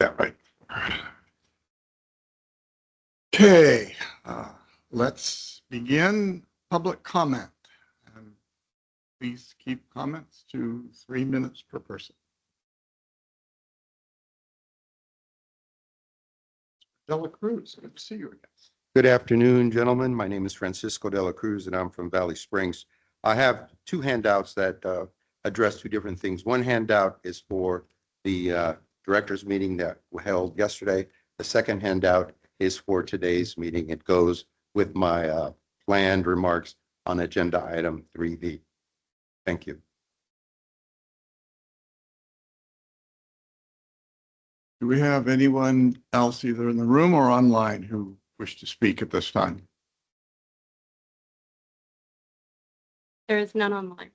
Yeah, right. Okay, let's begin public comment. And please keep comments to 3 minutes per person. Dela Cruz, good to see you again. Good afternoon, gentlemen. My name is Francisco de la Cruz, and I'm from Valley Springs. I have two handouts that address two different things. One handout is for the directors meeting that we held yesterday. The second handout is for today's meeting. It goes with my planned remarks on agenda item 3B. Thank you. Do we have anyone else either in the room or online who wish to speak at this time? There is none online.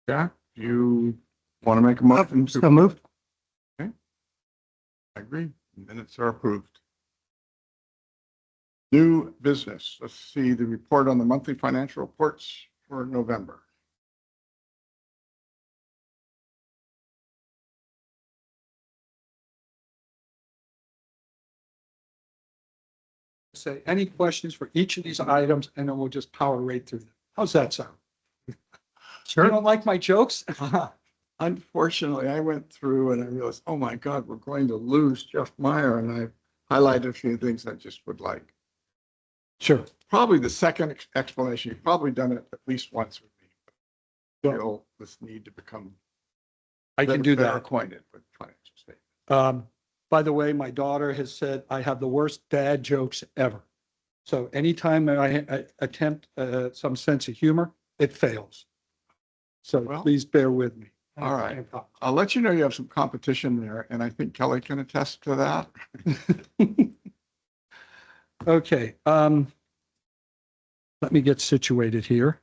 Yeah, do you want to make a motion? So moved. Okay. I agree. Minutes are approved. New business. Let's see the report on the monthly financial reports for November. Say any questions for each of these items, and then we'll just power right through them. How's that sound? Sure. You don't like my jokes? Unfortunately, I went through and I realized, oh my God, we're going to lose Jeff Meyer. And I highlighted a few things I just would like. Sure. Probably the second explanation, you've probably done it at least once with me. Yeah. Feel this need to become I can do better that. acquainted with financial statements. By the way, my daughter has said I have the worst dad jokes ever. So anytime I attempt some sense of humor, it fails. So Well, please bear with me. All right. I'll let you know you have some competition there, and I think Kelly can attest to that. Okay. Let me get situated here.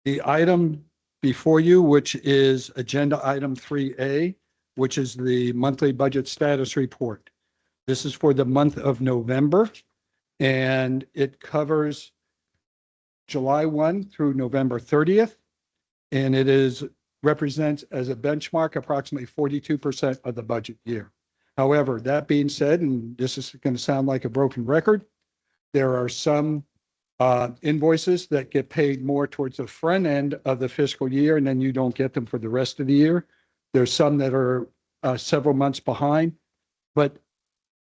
The item before you, which is agenda item 3A, which is the monthly budget status report. This is for the month of November, and it covers July 1 through November 30th. And it represents as a benchmark approximately 42% of the budget year. However, that being said, and this is going to sound like a broken record, there are some invoices that get paid more towards the front end of the fiscal year, and then you don't get them for the rest of the year. There's some that are several months behind, but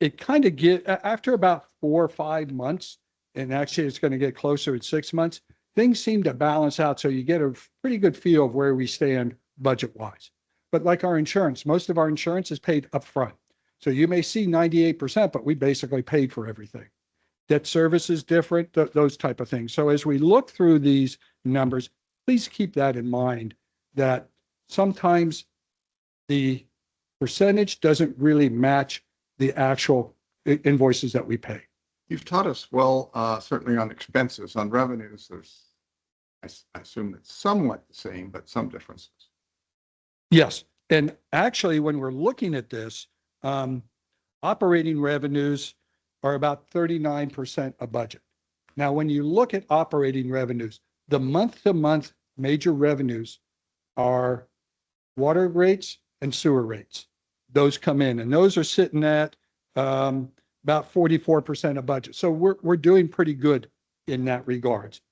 it kind of after about 4 or 5 months, and actually it's going to get closer at 6 months, things seem to balance out. So you get a pretty good feel of where we stand budget wise. But like our insurance, most of our insurance is paid upfront. So you may see 98%, but we basically paid for everything. Debt service is different, those type of things. So as we look through these numbers, please keep that in mind, that sometimes the percentage doesn't really match the actual invoices that we pay. You've taught us well, certainly on expenses. On revenues, there's, I assume it's somewhat the same, but some differences. Yes. And actually, when we're looking at this, operating revenues are about 39% of budget. Now, when you look at operating revenues, the month-to-month major revenues are water rates and sewer rates. Those come in, and those are sitting at about 44% of budget. So we're doing pretty good in that regards.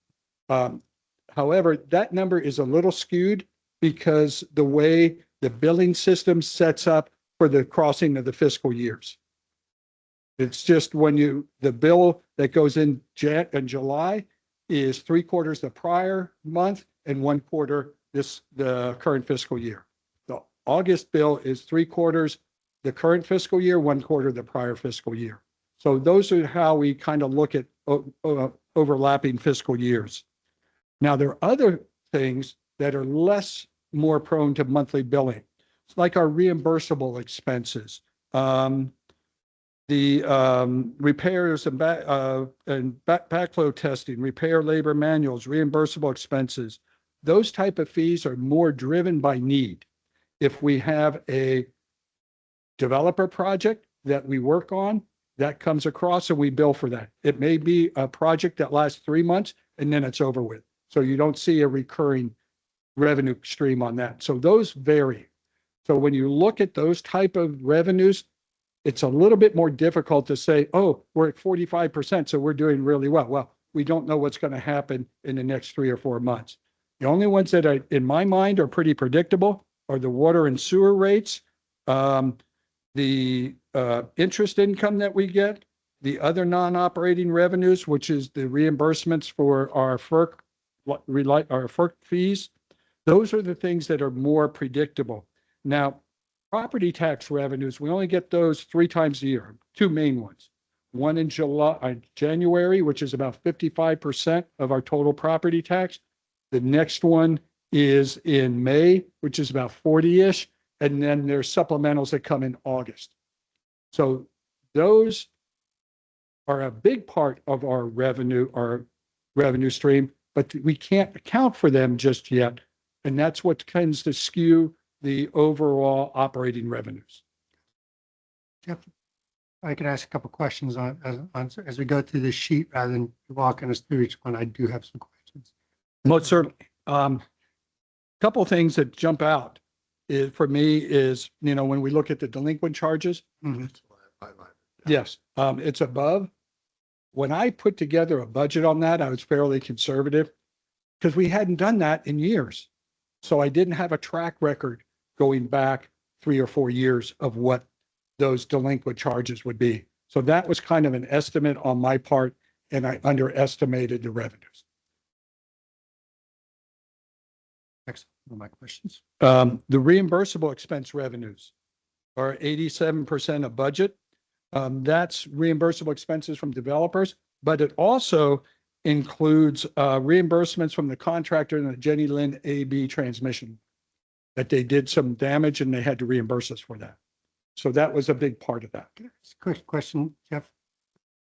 However, that number is a little skewed because the way the billing system sets up for the crossing of the fiscal years. It's just when the bill that goes in July is 3/4 the prior month and 1/4 the current fiscal year. The August bill is 3/4 the current fiscal year, 1/4 the prior fiscal year. So those are how we kind of look at overlapping fiscal years. Now, there are other things that are more prone to monthly billing. It's like our reimbursable expenses, the repairs and backflow testing, repair labor manuals, reimbursable expenses. Those type of fees are more driven by need. If we have a developer project that we work on that comes across and we bill for that. It may be a project that lasts 3 months and then it's over with. So you don't see a recurring revenue stream on that. So those vary. So when you look at those type of revenues, it's a little bit more difficult to say, oh, we're at 45%, so we're doing really well. Well, we don't know what's going to happen in the next 3 or 4 months. The only ones that are, in my mind, are pretty predictable are the water and sewer rates, the interest income that we get, the other non-operating revenues, which is the reimbursements for our FERC fees. Those are the things that are more predictable. Now, property tax revenues, we only get those 3 times a year, 2 main ones. One in January, which is about 55% of our total property tax. The next one is in May, which is about 40-ish. And then there's supplementals that come in August. So those are a big part of our revenue stream, but we can't account for them just yet. And that's what tends to skew the overall operating revenues. Jeff, I could ask a couple questions as we go through this sheet rather than walking us through each one. I do have some questions. Most certainly. Couple things that jump out for me is, when we look at the delinquent charges, That's why I highlighted. yes, it's above. When I put together a budget on that, I was fairly conservative because we hadn't done that in years. So I didn't have a track record going back 3 or 4 years of what those delinquent charges would be. So that was kind of an estimate on my part, and I underestimated the revenues. Next, one of my questions. The reimbursable expense revenues are 87% of budget. That's reimbursable expenses from developers, but it also includes reimbursements from the contractor in the Jenny Lynn AB transmission, that they did some damage and they had to reimburse us for that. So that was a big part of that. Quick question, Jeff.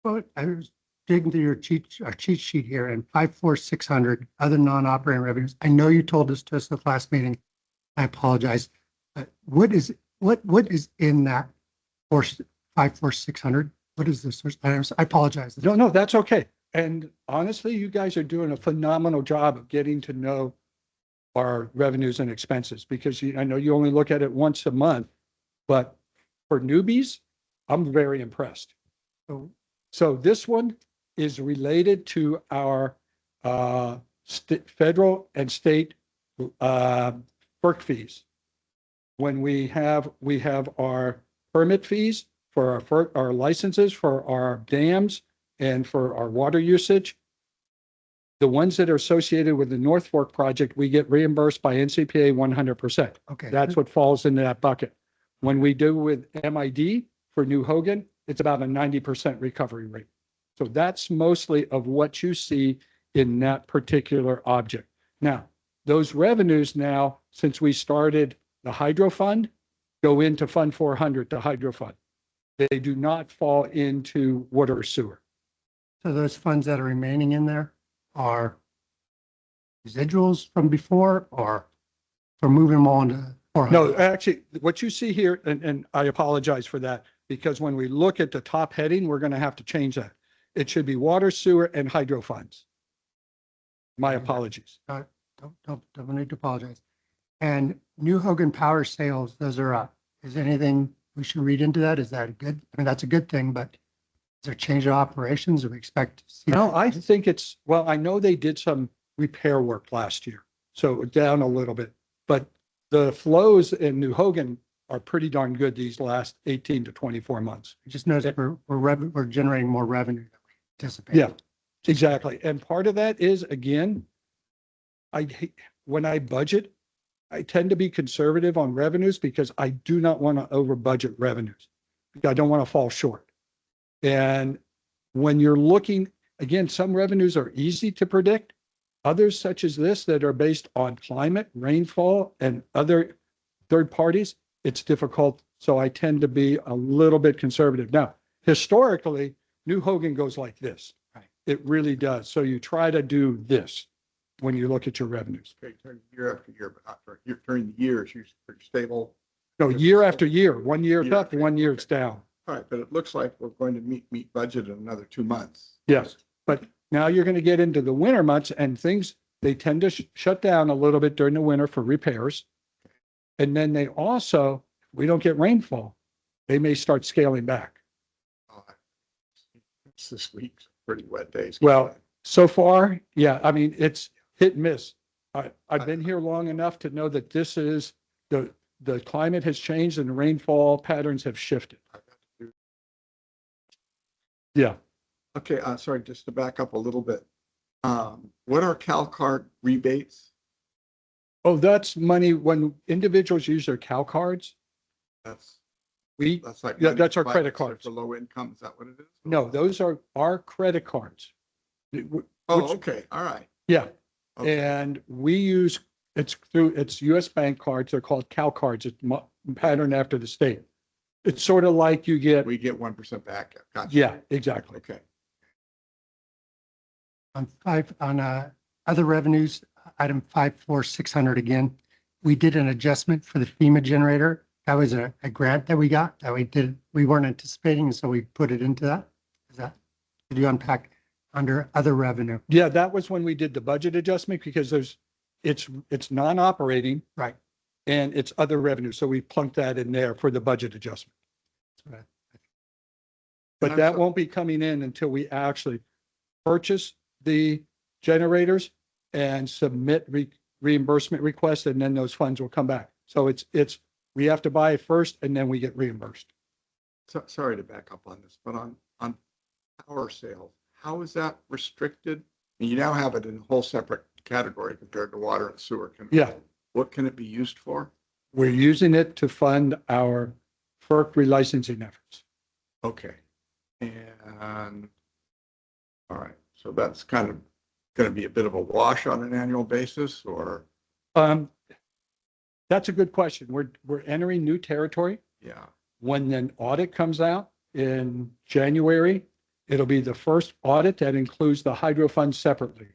Well, I was digging through your cheat sheet here and 54600 other non-operating revenues. I know you told us at the last meeting. I apologize. What is in that portion 54600? What is this? I apologize. No, that's okay. And honestly, you guys are doing a phenomenal job of getting to know our revenues and expenses, because I know you only look at it once a month, but for newbies, I'm very impressed. So this one is related to our federal and state FERC fees. When we have our permit fees for our licenses, for our dams, and for our water usage. The ones that are associated with the North Fork project, we get reimbursed by NCPA 100%. Okay. That's what falls into that bucket. When we do with MID for New Hogan, it's about a 90% recovery rate. So that's mostly of what you see in that particular object. Now, those revenues now, since we started the hydro fund, go into Fund 400, the hydro fund. They do not fall into water or sewer. So those funds that are remaining in there are residuals from before, or for moving them on to 400? No, actually, what you see here, and I apologize for that, because when we look at the top heading, we're going to have to change that. It should be water, sewer, and hydro funds. My apologies. Don't need to apologize. And New Hogan power sales, those are up. Is there anything we should read into that? Is that good? I mean, that's a good thing, but is there change of operations? Or we expect to see? No, I think well, I know they did some repair work last year, so down a little bit, but the flows in New Hogan are pretty darn good these last 18 to 24 months. I just noticed we're generating more revenue than we anticipated. Yeah, exactly. And part of that is, again, when I budget, I tend to be conservative on revenues because I do not want to over budget revenues. I don't want to fall short. And when you're looking, again, some revenues are easy to predict. Others, such as this, that are based on climate, rainfall, and other third parties, it's difficult. So I tend to be a little bit conservative. Now, historically, New Hogan goes like this. Right. It really does. So you try to do this when you look at your revenues. Okay, turn year after year, but not during the years, you're pretty stable. No, year after year, 1 year it's Year up, after 1 year year, it's down. All right, but it looks like we're going to meet budget in another 2 months. Yes, but now you're going to get into the winter months and things, they tend to shut down a little bit during the winter for repairs. And then they also, we don't get rainfall, they may start scaling back. This week's pretty wet days. Well, so far, yeah, I mean, it's hit and miss. I've been here long enough to know that this is, the climate has changed and the rainfall patterns have shifted. Yeah. Okay, sorry, just to back up a little bit. What are CalCard rebates? Oh, that's money when individuals use their Cal cards. That's like. Yeah, money that's our provided credit cards. For low income, is that what it is? No, those are our credit cards. Oh, Which- okay, all right. Yeah, Okay. and we use, it's US bank cards. They're called Cal cards. It's patterned after the state. It's sort of like you get, We get 1% back. Gotcha. yeah, exactly. Okay. On other revenues, item 54600 again, we did an adjustment for the FEMA generator. That was a grant that we got that we weren't anticipating, so we put it into that. Did you unpack under other revenue? Yeah, that was when we did the budget adjustment because it's non-operating. Right. And it's other revenue. So we plunked that in there for the budget adjustment. But that won't be coming in until we actually purchase the generators and submit reimbursement requests, and then those funds will come back. So we have to buy it first and then we get reimbursed. So, sorry to back up on this, but on power sales, how is that restricted? You now have it in a whole separate category compared to water and sewer. Yeah, What can it be used for? we're using it to fund our FERC relicensing efforts. Okay. And, all right, so that's kind of going to be a bit of a wash on an annual basis, or? That's a good question. We're entering new territory. Yeah, When an audit comes out in January, it'll be the first audit that includes the hydro fund separately.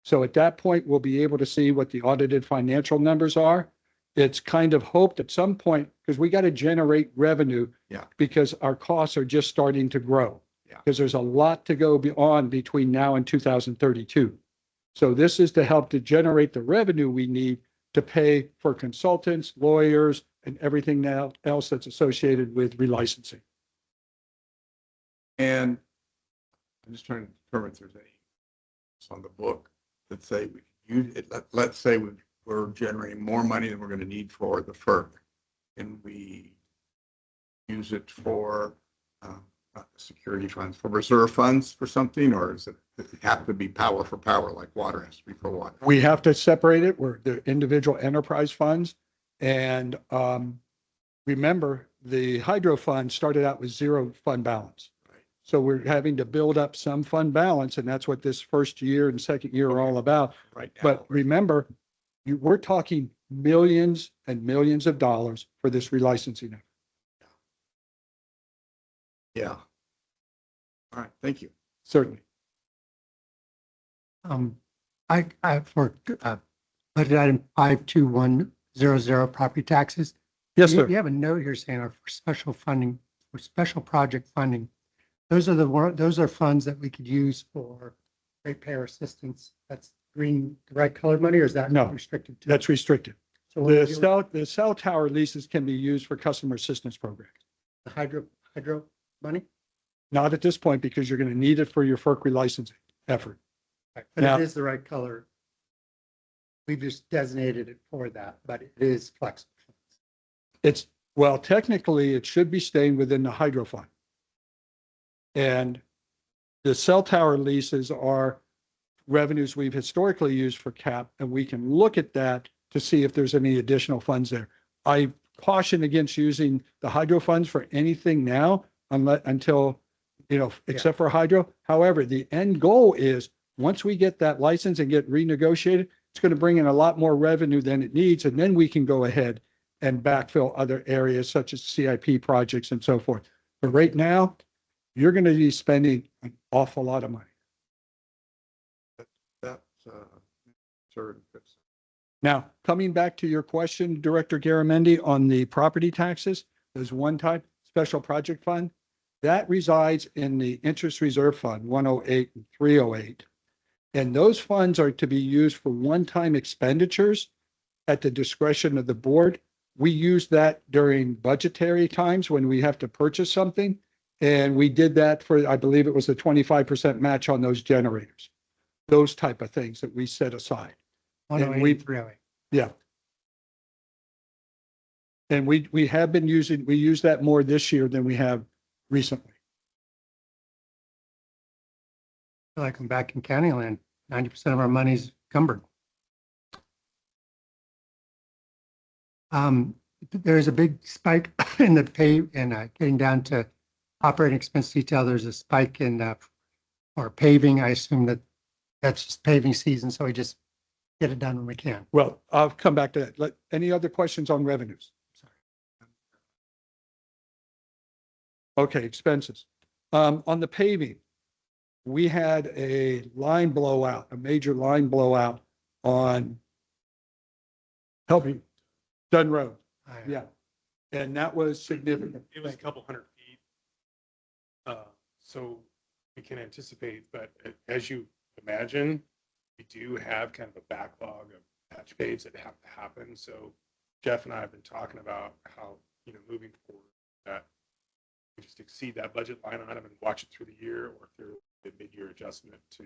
So at that point, we'll be able to see what the audited financial numbers are. It's kind of hoped at some point, because we got to generate revenue. Yeah. Because our costs are just starting to grow. Yeah. Because there's a lot to go beyond between now and 2032. So this is to help to generate the revenue we need to pay for consultants, lawyers, and everything now else that's associated with relicensing. and I'm just trying to determine if there's any on the book that say we use it. Let's say we're generating more money than we're going to need for the FERC, and we use it for security funds, for reserve funds for something, or does it have to be power for power, like water has to be for water? We have to separate it. We're the individual enterprise funds. And remember, the hydro fund started out with zero fund balance. Right. So we're having to build up some fund balance, and that's what this first year and second year are all about. Right now. But remember, we're talking millions and millions of dollars for this relicensing effort. Yeah. All right, thank you. Certainly. For budget item 52100 property taxes. Yes, You sir. have a note here saying for special funding, for special project funding. Those are funds that we could use for ratepayer assistance. That's the right colored money, or is that No. restricted to? That's restricted. So what do The we do with the cell tower leases can be used for customer assistance programs. the hydro money? Not at this point, because you're going to need it for your FERC relicensing effort. Right, but Now- it is the right color. We've just designated it for that, but it is flexible. Well, technically, it should be staying within the hydro fund. And the cell tower leases are revenues we've historically used for CAP, and we can look at that to see if there's any additional funds there. I caution against using the hydro funds for anything now until, except for hydro. However, the end goal is, once we get that license and get renegotiated, it's going to bring in a lot more revenue than it needs, and then we can go ahead and backfill other areas such as CIP projects and so forth. But right now, you're going to be spending an awful lot of money. That's sort of fits. Now, coming back to your question, Director Garamendi, on the property taxes, there's one type, special project fund. That resides in the interest reserve fund, 108 and 308. And those funds are to be used for one-time expenditures at the discretion of the board. We use that during budgetary times when we have to purchase something. And we did that for, I believe it was a 25% match on those generators. Those type of things that we set aside. And we- 108, Yeah. And we have been using, we use that more this year than we have recently. feel like I'm back in county land. 90% of our money's encumbered. There's a big spike in the pay and getting down to operating expense detail. There's a spike in or paving. I assume that's just paving season, so we just get it done when we can. Well, I'll come back to that. Any other questions on revenues? Okay, expenses. On the paving, we had a line blowout, a major line blowout on help me, Dunn Road. Yeah. And that was significant. It was a couple hundred feet. So we can anticipate, but as you imagine, we do have kind of a backlog of patch fades that have to happen. So Jeff and I have been talking about how, moving forward, that we just exceed that budget line item and watch it through the year, or if there's a mid-year adjustment to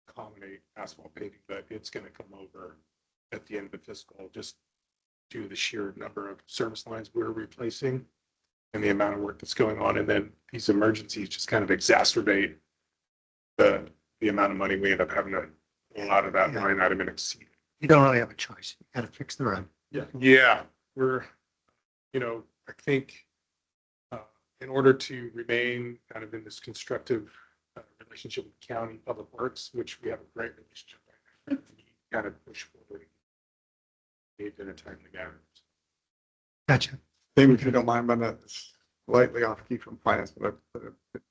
accommodate asphalt paving, but it's going to come over at the end of the fiscal, just due to the sheer number of service lines we're replacing and the amount of work that's going on. And then these emergencies just kind of exacerbate the amount of money we end up having to pull out of that Yeah. line item and exceed. You don't really have a choice. You got to fix the road. Yeah, we're, I think in order to remain kind of in this constructive relationship with county public works, which we have a great relationship right now, we kind of push forward in a timely manner. Gotcha. Maybe if you don't mind, I'm gonna slightly off key from finance, but I've been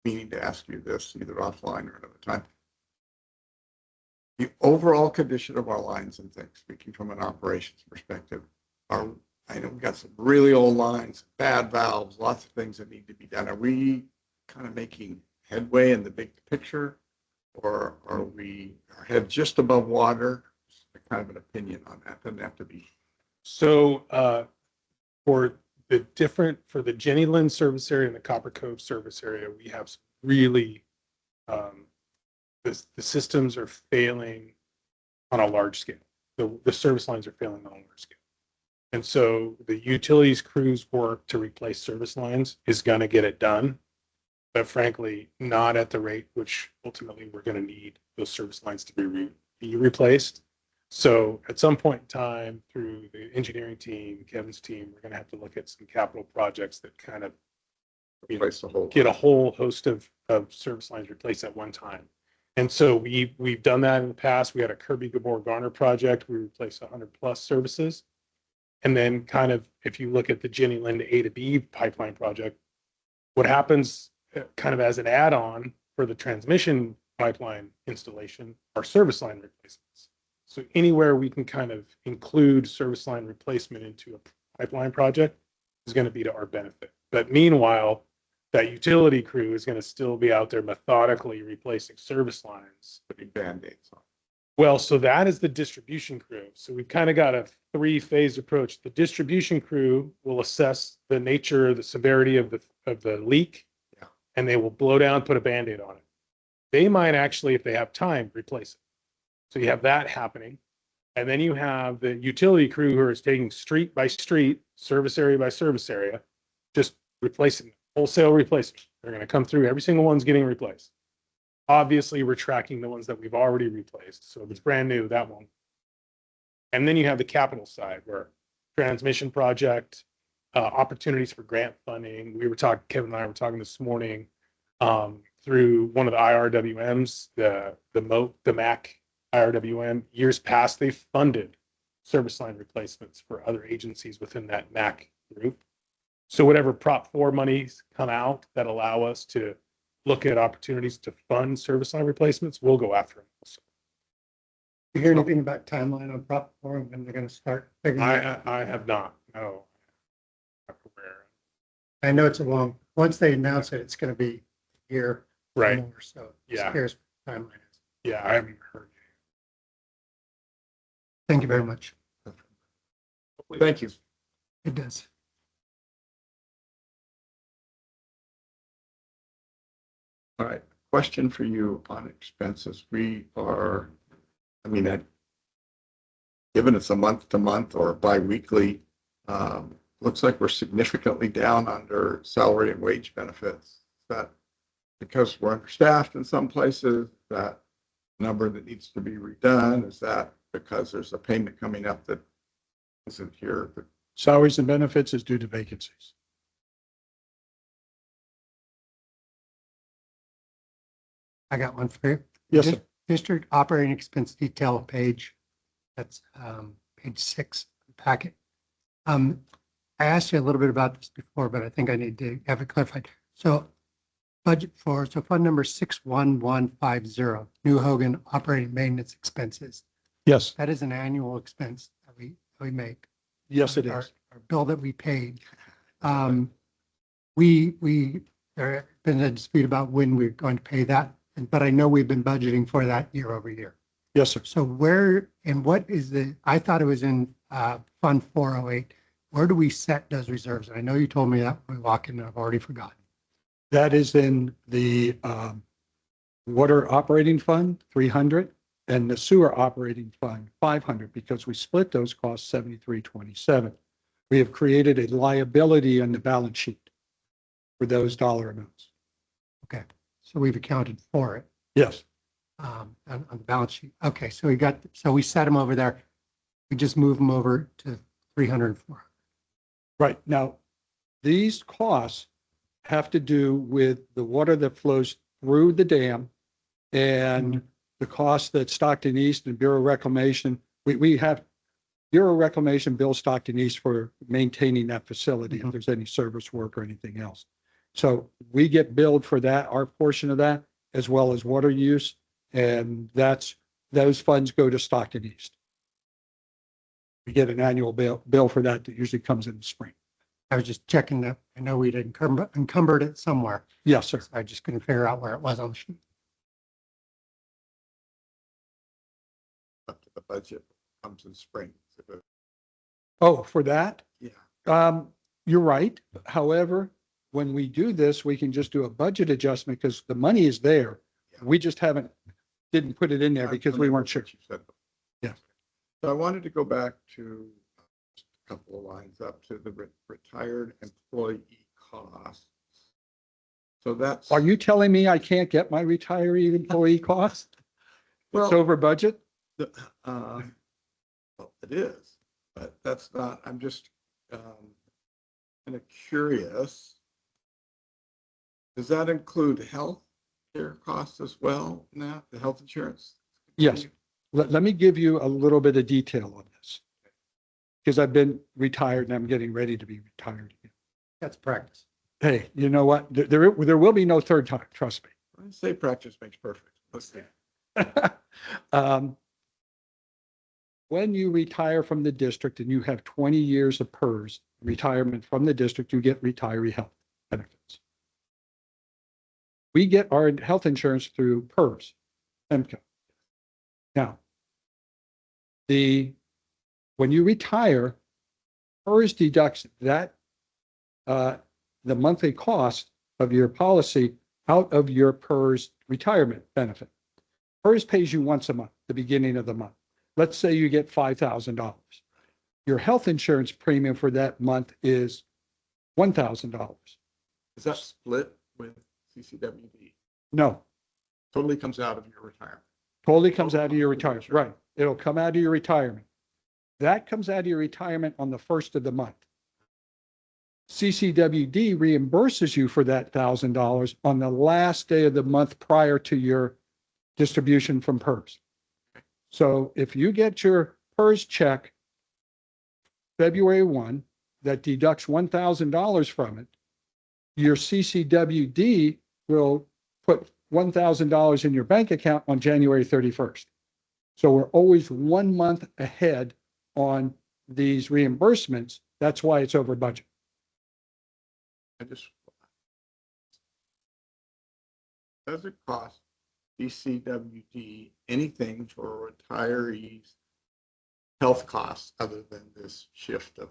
meaning to ask you this either offline or another time. The overall condition of our lines and things, speaking from an operations perspective, I know we've got some really old lines, bad valves, lots of things that need to be done. Are we kind of making headway in the big picture? Or are we our head just above water? Kind of an opinion on that. Doesn't have to be. So for the Jenny Lind service area and the Copper Cove service area, we have some really, the systems are failing on a large scale. The service lines are failing on a large scale. And so the utilities crews work to replace service lines is going to get it done, but frankly, not at the rate which ultimately we're going to need those service lines to be replaced. So at some point in time, through the engineering team, Kevin's team, we're going to have to look at some capital projects that kind of Replace the whole. get a whole host of service lines replaced at one time. And so we've done that in the past. We had a Kirby Gabor Garner project. We replaced 100+ services. And then kind of, if you look at the Jenny Lind A to B pipeline project, what happens kind of as an add-on for the transmission pipeline installation are service line replacements. So anywhere we can kind of include service line replacement into a pipeline project is going to be to our benefit. But meanwhile, that utility crew is going to still be out there methodically replacing service lines. Putting Band-Aids on. Well, so that is the distribution crew. So we've kind of got a 3-phase approach. The distribution crew will assess the nature, the severity of the leak, Yeah. and they will blow down, put a Band-Aid on it. They might actually, if they have time, replace it. So you have that happening. And then you have the utility crew who is taking street by street, service area by service area, just replacing them, wholesale replacement. They're going to come through. Every single one's getting replaced. Obviously, we're tracking the ones that we've already replaced. So if it's brand new, that won't. And then you have the capital side where transmission project, opportunities for grant funding. Kevin and I were talking this morning through one of the IRWMs, the MAC IRWM. Years past, they funded service line replacements for other agencies within that MAC group. So whatever Prop 4 monies come out that allow us to look at opportunities to fund service line replacements, we'll go after them. You hear anything about timeline on Prop 4 and when they're going to start figuring it out? I have not. No. I know it's a long once they announce it, it's going to be a year or Right. more, so. Yeah. Here's timeline. Yeah, I haven't heard. Thank you very much. Thank you. It does. All right, question for you on expenses. Given it's a month to month or bi-weekly, looks like we're significantly down under salary and wage benefits. Is that because we're understaffed in some places? Is that number that needs to be redone? Is that because there's a payment coming up that isn't here? Salaries and benefits is due to vacancies. I got one for you. Yes, sir. District operating expense detail page. That's page 6 of the packet. I asked you a little bit about this before, but I think I need to have it clarified. So fund number 61150, New Hogan operating maintenance expenses. Yes, That is an annual expense that we make. yes, it Our- is. Our bill that we paid. There been a dispute about when we're going to pay that, but I know we've been budgeting for that year over year. Yes, sir. So where and what is I thought it was in Fund 408. Where do we set those reserves? And I know you told me that when we walk in, and I've already forgotten. That is in the water operating fund, 300, and the sewer operating fund, 500, because we split those costs 7327. We have created a liability on the balance sheet for those dollar amounts. So we've accounted for it Yes, on the balance sheet. Okay, so we set them over there. We just move them over to 300 and 400. right. Now, these costs have to do with the water that flows through the dam and the cost that Stockton East and Bureau of Reclamation, we have Bureau of Reclamation bill Stockton East for maintaining that facility if there's any service work or anything else. So we get billed for that, our portion of that, as well as water use. And those funds go to Stockton East. We get an annual bill for that usually comes in the spring. I was just checking that. I know we'd encumbered it somewhere. Yes, sir. So I just couldn't figure out where it was on the sheet. Up to the budget comes in spring. Oh, for that? Yeah. You're right. However, when we do this, we can just do a budget adjustment because the money is there. We just didn't put it in there because we weren't sure. What you said. Yeah. So I wanted to go back to a couple of lines up to the retired employee costs. So that's. Are you telling me I can't get my retiree employee cost? It's Well, over budget? well, it is, but that's not, I'm just kind of curious. Does that include health care costs as well now, the health insurance? Yes. Let me give you a little bit of detail on this. Because I've been retired and I'm getting ready to be retired again. That's practice. Hey, you know what? There will be no third time, trust me. I say practice makes perfect. Let's see. When you retire from the district and you have 20 years of PERS retirement from the district, you get retiree health benefits. We get our health insurance through PERS, EMCO. Now, when you retire, PERS deducts that the monthly cost of your policy out of your PERS retirement benefit. PERS pays you once a month, the beginning of the month. Let's say you get $5,000. Your health insurance premium for that month is $1,000. Is that split with CCWD? No, Totally comes out of your retirement. totally comes out of your retirement. Right. It'll come out of your retirement. That comes out of your retirement on the first of the month. CCWD reimburses you for that $1,000 on the last day of the month prior to your distribution from PERS. So if you get your PERS check February 1, that deducts $1,000 from it, your CCWD will put $1,000 in your bank account on January 31st. So we're always 1 month ahead on these reimbursements. That's why it's over budget. I just, does it cost DCWD anything for retirees' health costs other than this shift of?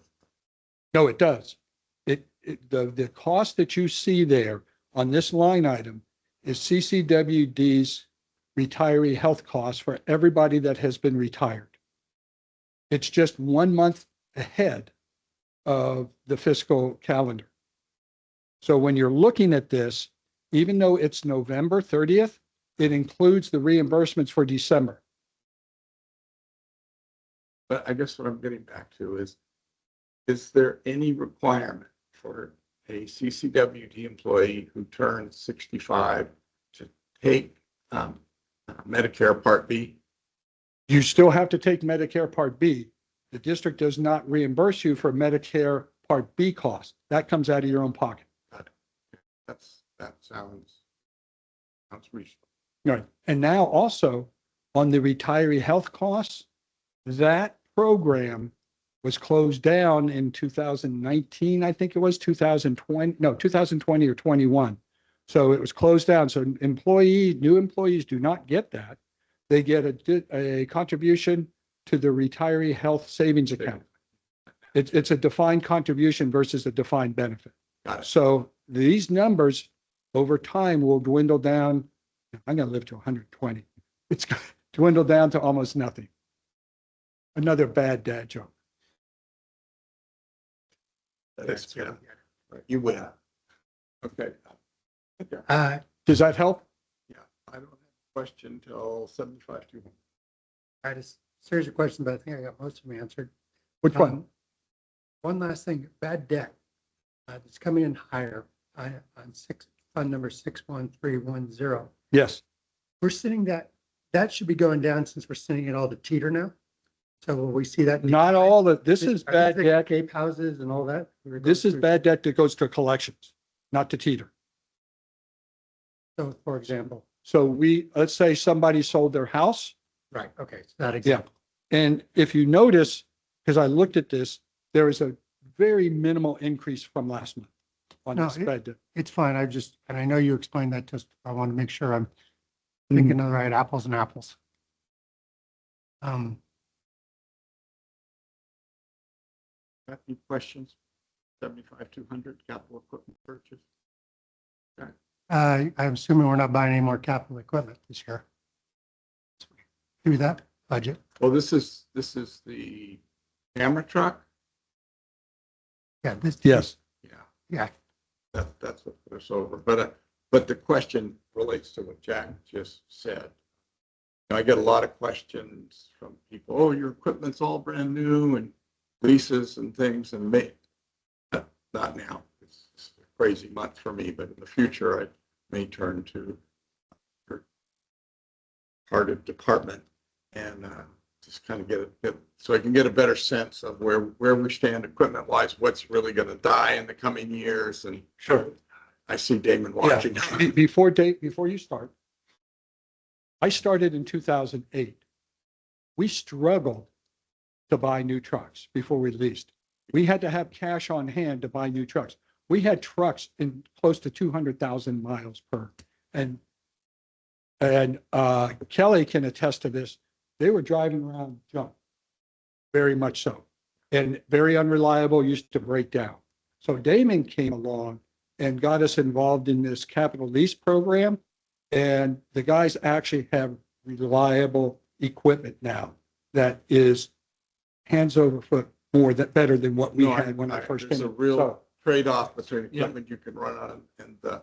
No, it does. The cost that you see there on this line item is CCWD's retiree health costs for everybody that has been retired. It's just 1 month ahead of the fiscal calendar. So when you're looking at this, even though it's November 30th, it includes the reimbursements for December. But I guess what I'm getting back to is there any requirement for a CCWD employee who turns 65 to take Medicare Part B? You still have to take Medicare Part B. The district does not reimburse you for Medicare Part B costs. That comes out of your own pocket. That sounds reasonable. Right. And now also on the retiree health costs, that program was closed down in 2019, I think it was 2020 or 21. So it was closed down. So new employees do not get that. They get a contribution to the retiree health savings account. It's a defined contribution versus a defined benefit. Got it. So these numbers over time will dwindle down. I'm going to live to 120. It's going to dwindle down to almost nothing. Another bad dad joke. That's yeah. Right. You win. Okay. Does that help? Yeah, I don't have a question till 75 to. I had a series of questions, but I think I got most of them answered. Which one? One last thing, bad debt. It's coming in higher on fund number 61310. Yes. We're sending that should be going down since we're sending it all to Teeter now. So will we see that? Not all that. This is Are bad these debt. Cape houses and all that. This is bad debt that goes to collections, not to Teeter. So for example, So let's say somebody sold their house. right, okay, so that example. And if you notice, because I looked at this, there is a very minimal increase from last month on No, this bad debt. It's fine. And I know you explained that, just, I want to make sure I'm thinking of the right apples and apples. Got any questions? 75 200 capital equipment purchase. I'm assuming we're not buying any more capital equipment this year. Through that budget. Well, this is the camera truck. Yeah, this. Yes. Yeah, Yeah, that's what put us over. But the question relates to what Jack just said. I get a lot of questions from people. Oh, your equipment's all brand new and leases and things, and not now. It's a crazy month for me, but in the future, I may turn to your hearted department and just kind of get so I can get a better sense of where we stand equipment wise, what's really going to die in the coming years. And Sure. I see Damon watching. Before you start, I started in 2008. We struggled to buy new trucks before we leased. We had to have cash on hand to buy new trucks. We had trucks in close to 200,000 miles per. And Kelly can attest to this. They were driving around junk, very much so, and very unreliable, used to break down. So Damon came along and got us involved in this capital lease program. And the guys actually have reliable equipment now that is hands over foot better than what we had when I first came. There's a real trade-off between equipment you can run on and the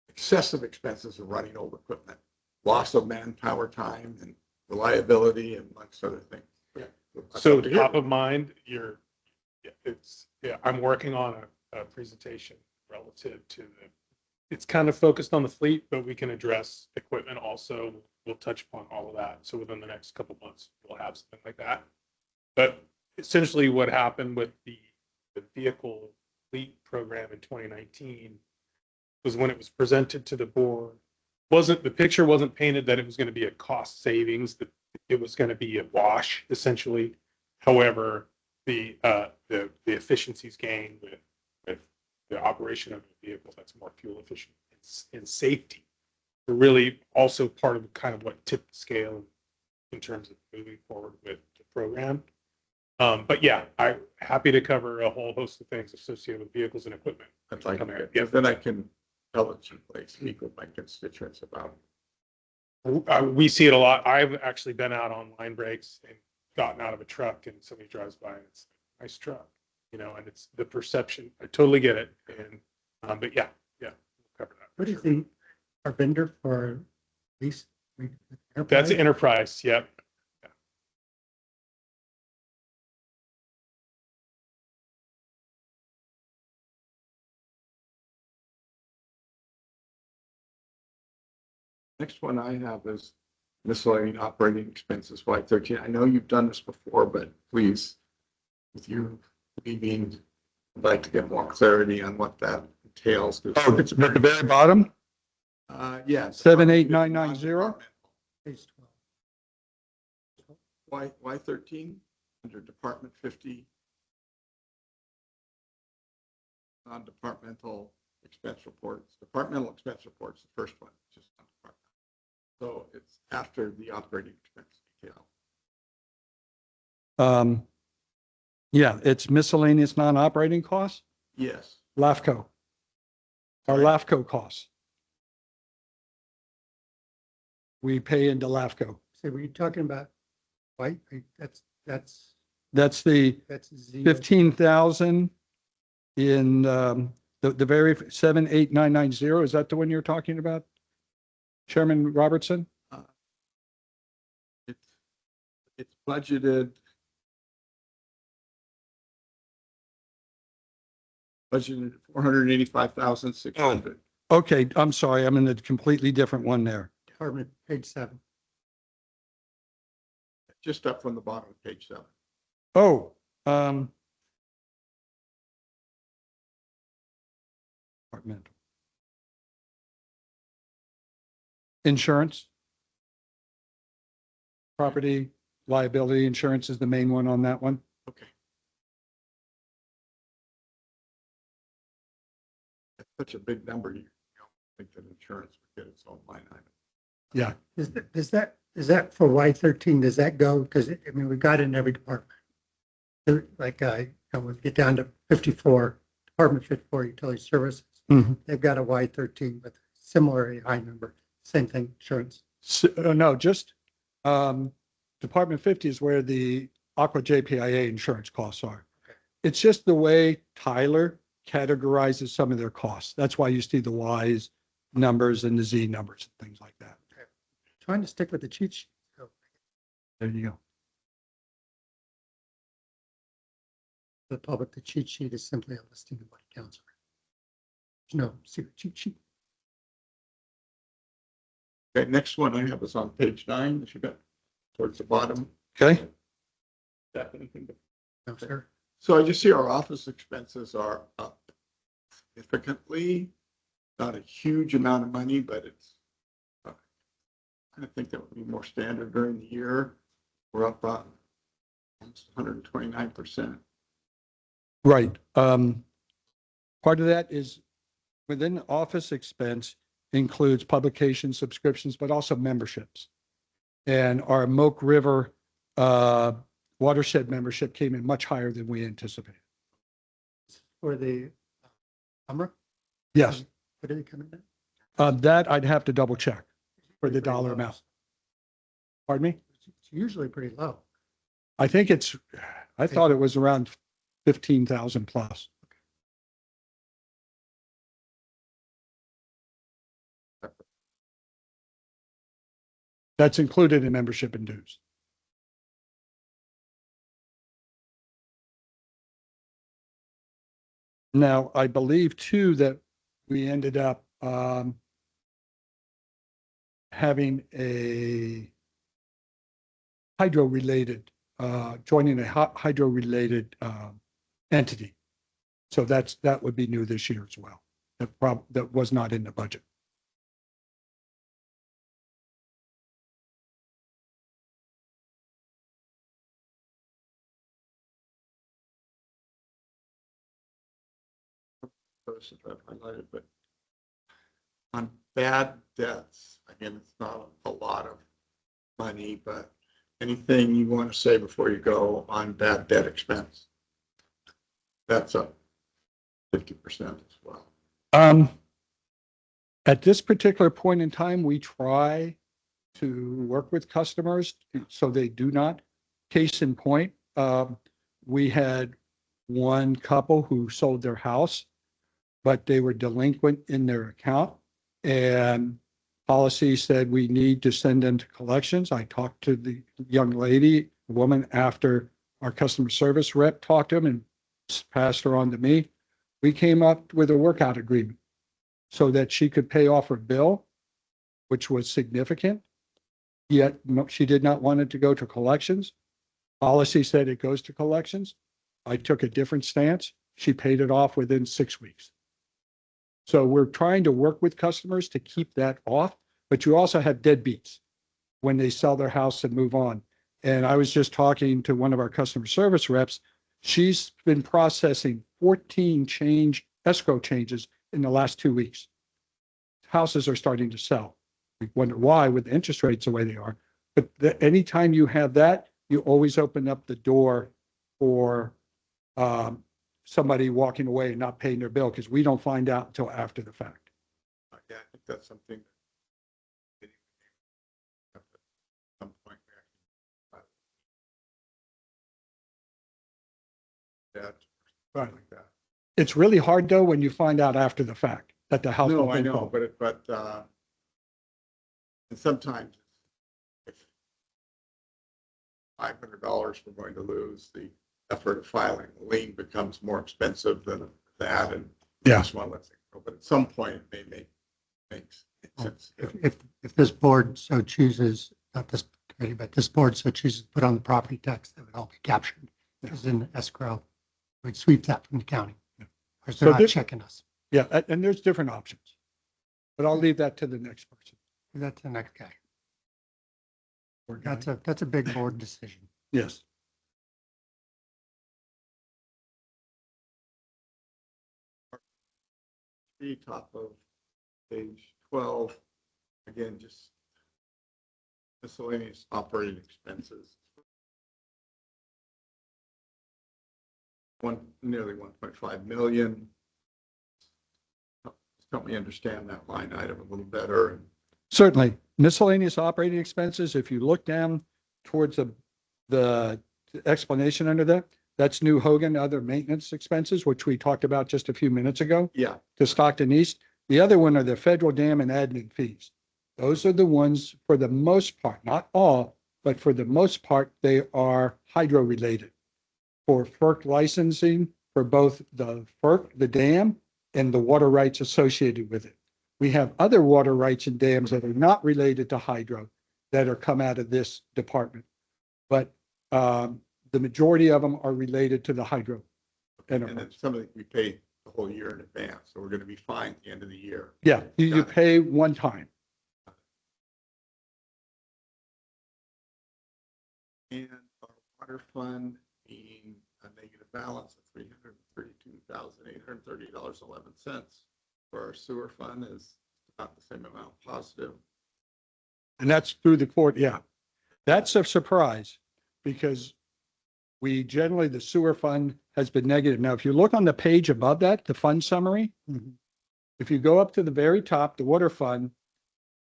excessive expenses of running old equipment, loss of manpower time and reliability and amongst other things. Yeah. So top of mind, I'm working on a presentation relative to it's kind of focused on the fleet, but we can address equipment also. We'll touch upon all of that. So within the next couple of months, we'll have something like that. But essentially what happened with the vehicle fleet program in 2019 was when it was presented to the board, the picture wasn't painted that it was going to be a cost savings, that it was going to be a wash essentially. However, the efficiencies gained with the operation of a vehicle that's more fuel efficient and safety are really also part of kind of what tipped the scale in terms of moving forward with the program. But yeah, I'm happy to cover a whole host of things associated with vehicles and equipment. I'd like Come to, here. Yeah. then I can intelligently speak with my constituents about. We see it a lot. I've actually been out on line breaks and gotten out of a truck and somebody drives by and it's a nice truck, you know, and it's the perception. I totally get it. And, but yeah, we'll cover that. What is our vendor for lease? That's Enterprise. Yep. Next one I have is miscellaneous operating expenses, Y13. I know you've done this before, but please, with you leaving, I'd like to get more clarity on what that entails. Oh, it's at the very bottom, Yes. 78990. Page 12. Y13 under Department 50. Non-departmental expense reports. Departmental expense reports, the first one, just non-departmental. So it's after the operating expense detail. Yeah, it's miscellaneous non-operating costs, Yes. LAFCO. Our Sorry. LAFCO costs. We pay into LAFCO. So were you talking about white? That's the That's Z. 15,000 in the very 78990. Is that the one you're talking about? Chairman Robertson? It's budgeted. Budgeted 485,600. Okay, I'm sorry. I'm in a completely different one there. Department, page 7. Just up from the bottom of page 7. Oh, departmental. Insurance. Property liability insurance is the main one on that one. Okay. That's such a big number. You don't think that insurance would get its own line item. Yeah. Is that for Y13? Does that go? Because I mean, we've got it in every department. Like, we get down to 54, Department 54 Utility Services. Mhm. They've got a Y13 with similarly high number. Same thing, insurance. So, no, just Department 50 is where the Aqua JPIA insurance costs are. Okay. It's just the way Tyler categorizes some of their costs. That's why you see the Y's numbers and the Z numbers and things like that. Trying to stick with the cheat sheet. So There you go. for the public, the cheat sheet is simply a listing of what accounts are. There's no secret cheat sheet. Okay, next one I have is on page 9, if you got towards the bottom. Okay. That anything to- No, sir. So I just see our office expenses are up significantly. Not a huge amount of money, but it's, I think that would be more standard during the year. We're up almost 129%. Right. Part of that is within office expense includes publication subscriptions, but also memberships. And our Moke River watershed membership came in much higher than we anticipated. For the UMRA, Yes, what did it come in at? that I'd have to double check for the Pretty dollar low. amount. Pardon me? It's usually pretty low. I think I thought it was around 15,000 plus. That's included in membership and dues. Now, I believe too that we ended up having a hydro-related, joining a hydro-related entity. So that would be new this year as well. That was not in the budget. Those that I've highlighted, but on bad debts, again, it's not a lot of money, but anything you want to say before you go on bad debt expense? That's up 50% as well. At this particular point in time, we try to work with customers so they do not. Case in point, we had one couple who sold their house, but they were delinquent in their account, and policy said we need to send them to collections. I talked to the young lady, woman, after our customer service rep talked to him and passed her on to me. We came up with a workout agreement so that she could pay off her bill, which was significant. Yet she did not want it to go to collections. Policy said it goes to collections. I took a different stance. She paid it off within 6 weeks. So we're trying to work with customers to keep that off, but you also have deadbeats when they sell their house and move on. And I was just talking to one of our customer service reps. She's been processing 14 escrow changes in the last 2 weeks. Houses are starting to sell. We wonder why with the interest rates the way they are. But anytime you have that, you always open up the door for somebody walking away and not paying their bill, because we don't find out until after the fact. Yeah, I think that's something that at some point that Right. like that. It's really hard though when you find out after the fact that the house. No, I know, but and sometimes if $500 we're going to lose, the effort of filing a lien becomes more expensive than that, and Yeah. just want to let it go. But at some point, it may make sense. If this board so chooses, not this committee, but this board so chooses to put on the property tax, that would all be captured as in escrow. We'd sweep that from the county. Because So they're not this- checking us. Yeah, and there's different options. But I'll leave that to the next person. That's the next guy. or guy. That's a big board decision. Yes. The top of page 12, again, just miscellaneous operating expenses. Nearly 1.5 million. Just help me understand that line item a little better. Certainly. Miscellaneous operating expenses, if you look down towards the explanation under that, that's New Hogan, other maintenance expenses, which we talked about just a few minutes ago, Yeah, to Stockton East. The other one are the federal dam and admin fees. Those are the ones, for the most part, not all, but for the most part, they are hydro related. For FERC licensing for both the FERC, the dam, and the water rights associated with it. We have other water rights and dams that are not related to hydro that are come out of this department. But the majority of them are related to the hydro. and it's something we pay the whole year in advance, so we're going to be fine at the end of the year. Yeah, you Got it. pay one time. And our water fund being a negative balance of $332,830.11. For our sewer fund is about the same amount positive. And that's through the court, yeah. That's a surprise because we generally, the sewer fund has been negative. Now, if you look on the page above that, the fund summary, if you go up to the very top, the water fund,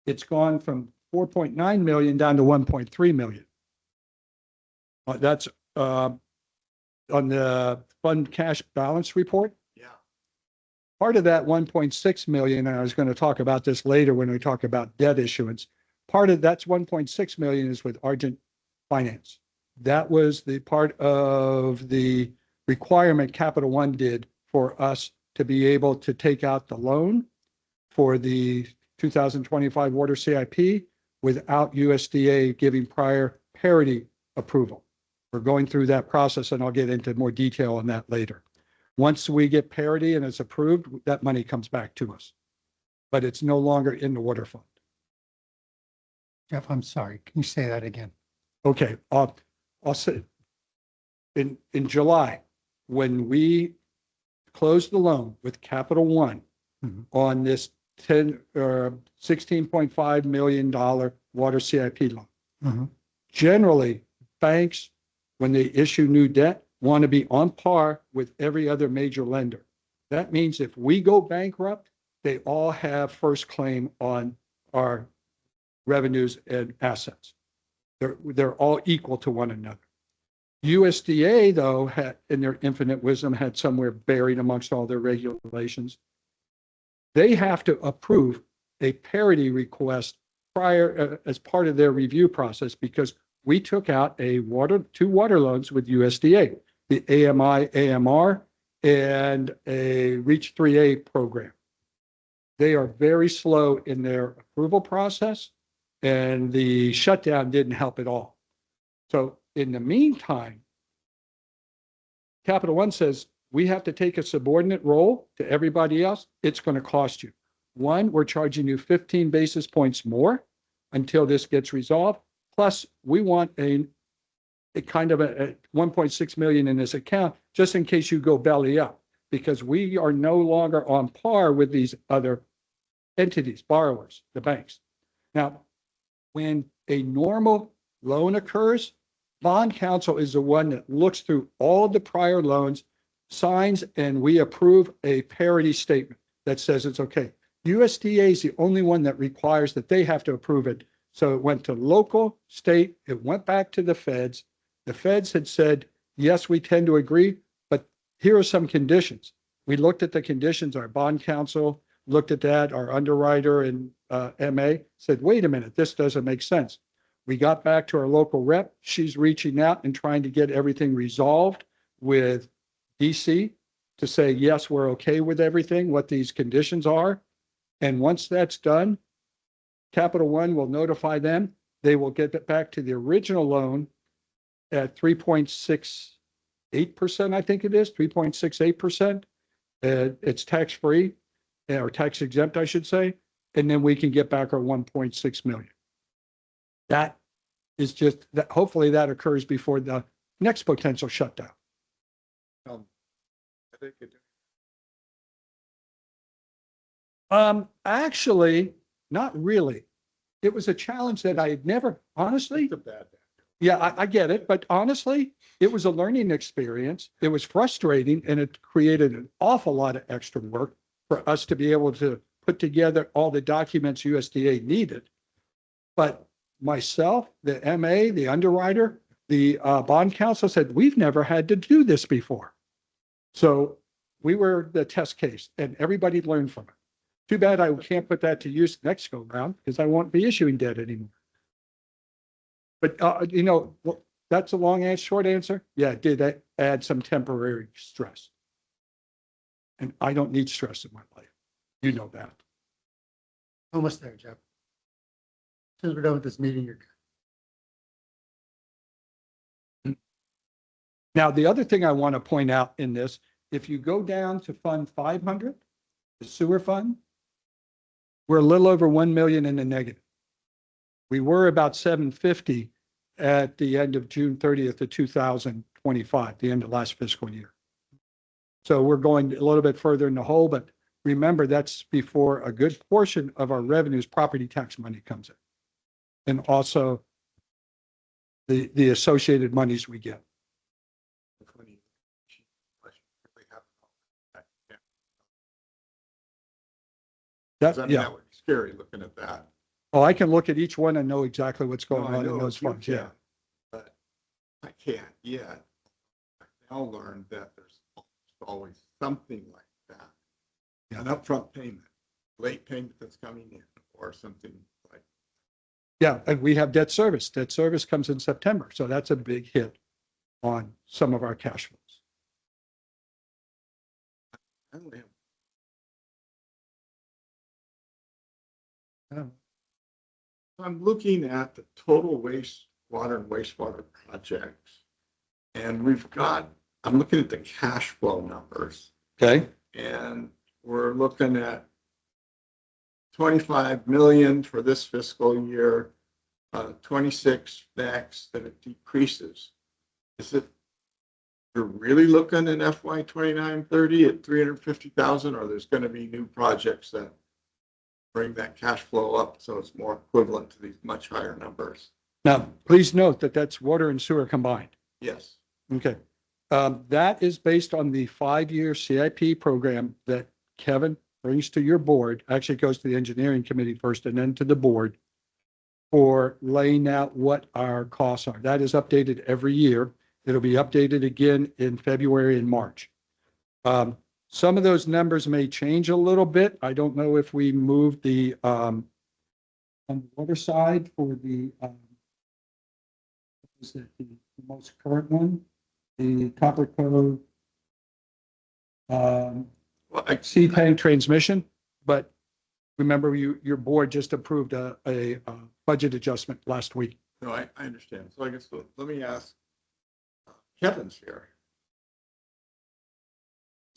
it's gone from 4.9 million down to 1.3 million. That's on the fund cash balance report. Yeah. Part of that 1.6 million, and I was going to talk about this later when we talk about debt issuance. Part of that's 1.6 million is with Argent Finance. That was the part of the requirement Capital One did for us to be able to take out the loan for the 2025 water CIP without USDA giving prior parity approval. We're going through that process, and I'll get into more detail on that later. Once we get parity and it's approved, that money comes back to us, but it's no longer in the water fund. Jeff, I'm sorry. Can you say that again? Okay, I'll say, in July, when we closed the loan with Capital One Mhm. on this $16.5 million water CIP loan. Mhm. Generally, banks, when they issue new debt, want to be on par with every other major lender. That means if we go bankrupt, they all have first claim on our revenues and assets. They're all equal to one another. USDA, though, had, in their infinite wisdom, had somewhere buried amongst all their regulations. They have to approve a parity request prior, as part of their review process, because we took out two water loans with USDA, the AMI, AMR, and a Reach 3A program. They are very slow in their approval process, and the shutdown didn't help at all. So in the meantime, Capital One says, we have to take a subordinate role to everybody else. It's going to cost you. One, we're charging you 15 basis points more until this gets resolved. Plus, we want a kind of a 1.6 million in this account, just in case you go belly up, because we are no longer on par with these other entities, borrowers, the banks. Now, when a normal loan occurs, bond counsel is the one that looks through all the prior loans, signs, and we approve a parity statement that says it's okay. USDA is the only one that requires that they have to approve it. So it went to local, state, it went back to the feds. The feds had said, yes, we tend to agree, but here are some conditions. We looked at the conditions, our bond counsel looked at that, our underwriter and MA said, wait a minute, this doesn't make sense. We got back to our local rep. She's reaching out and trying to get everything resolved with DC to say, yes, we're okay with everything, what these conditions are. And once that's done, Capital One will notify them. They will get it back to the original loan at 3.68%, I think it is, 3.68%. It's tax-free or tax exempt, I should say. And then we can get back our 1.6 million. That is just that. Hopefully that occurs before the next potential shutdown. I think it, Actually, not really. It was a challenge that I had never, honestly, it's a bad. yeah, I get it, but honestly, it was a learning experience. It was frustrating and it created an awful lot of extra work for us to be able to put together all the documents USDA needed. But myself, the MA, the underwriter, the bond counsel said, we've never had to do this before. So we were the test case and everybody learned from it. Too bad I can't put that to use next go round because I won't be issuing debt anymore. But, well, that's a long and short answer. Yeah, it did add some temporary stress. And I don't need stress in my life. You know that. Almost there, Jeff. As soon as we're done with this meeting, you're good. Now, the other thing I want to point out in this, if you go down to Fund 500, the sewer fund, we're a little over 1 million in the negative. We were about 750 at the end of June 30th of 2025, the end of last fiscal year. So we're going a little bit further in the hole, but remember that's before a good portion of our revenues, property tax money comes in. And also the associated monies we get. That, That yeah. would be scary looking at that. Oh, I can look at each one and know exactly what's going No, I on in know those you funds. can, Yeah. But I can't yet. I now learned that there's always something like that. An upfront payment, late payment that's coming in, or something like. Yeah. And we have debt service. Debt service comes in September. So that's a big hit on some of our cash flows. I only have I'm looking at the total wastewater and wastewater projects. And I'm looking at the cash flow numbers, Okay. and we're looking at 25 million for this fiscal year, 26 next, then it decreases. Is it, you're really looking at FY 29-30 at 350,000, or there's going to be new projects that bring that cash flow up so it's more equivalent to these much higher numbers. Now, please note that that's water and sewer combined. Yes. Okay. That is based on the 5-year CIP program that Kevin brings to your board. Actually, it goes to the engineering committee first and then to the board for laying out what our costs are. That is updated every year. It'll be updated again in February and March. Some of those numbers may change a little bit. I don't know if we moved the, on the water side for the, is that the most current one? The copper code, Well, sea tank transmission, but remember your board just approved a budget adjustment last week. no, I understand. So I guess let me ask Kevin's here.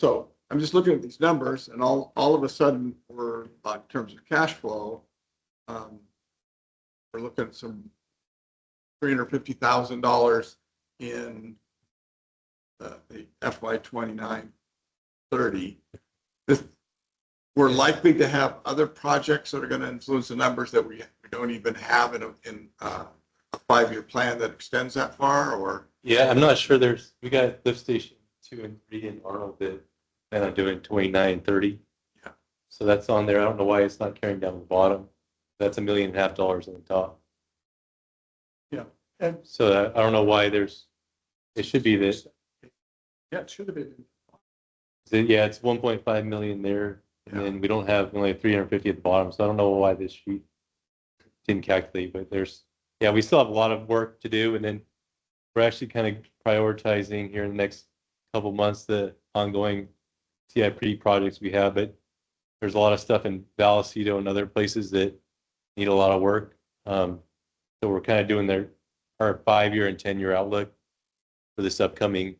So I'm just looking at these numbers and all of a sudden we're, in terms of cash flow, we're looking at some $350,000 in the FY 29-30. We're likely to have other projects that are going to influence the numbers that we don't even have in a 5-year plan that extends that far, or? Yeah, I'm not sure we got lift station 2 and 3 in Arnold that plan on doing 29 and 30. Yeah. So that's on there. I don't know why it's not carrying down the bottom. That's $1.5 million on the top. Yeah. And So I don't know why it should be this. yeah, it should have been. Yeah, it's 1.5 million there. And then we only have 350 at the bottom. So I don't know why this sheet didn't calculate, but we still have a lot of work to do. And then we're actually kind of prioritizing here in the next couple months the ongoing CIP projects we have, but there's a lot of stuff in Vallecito and other places that need a lot of work. So we're kind of doing our 5-year and 10-year outlook for this upcoming.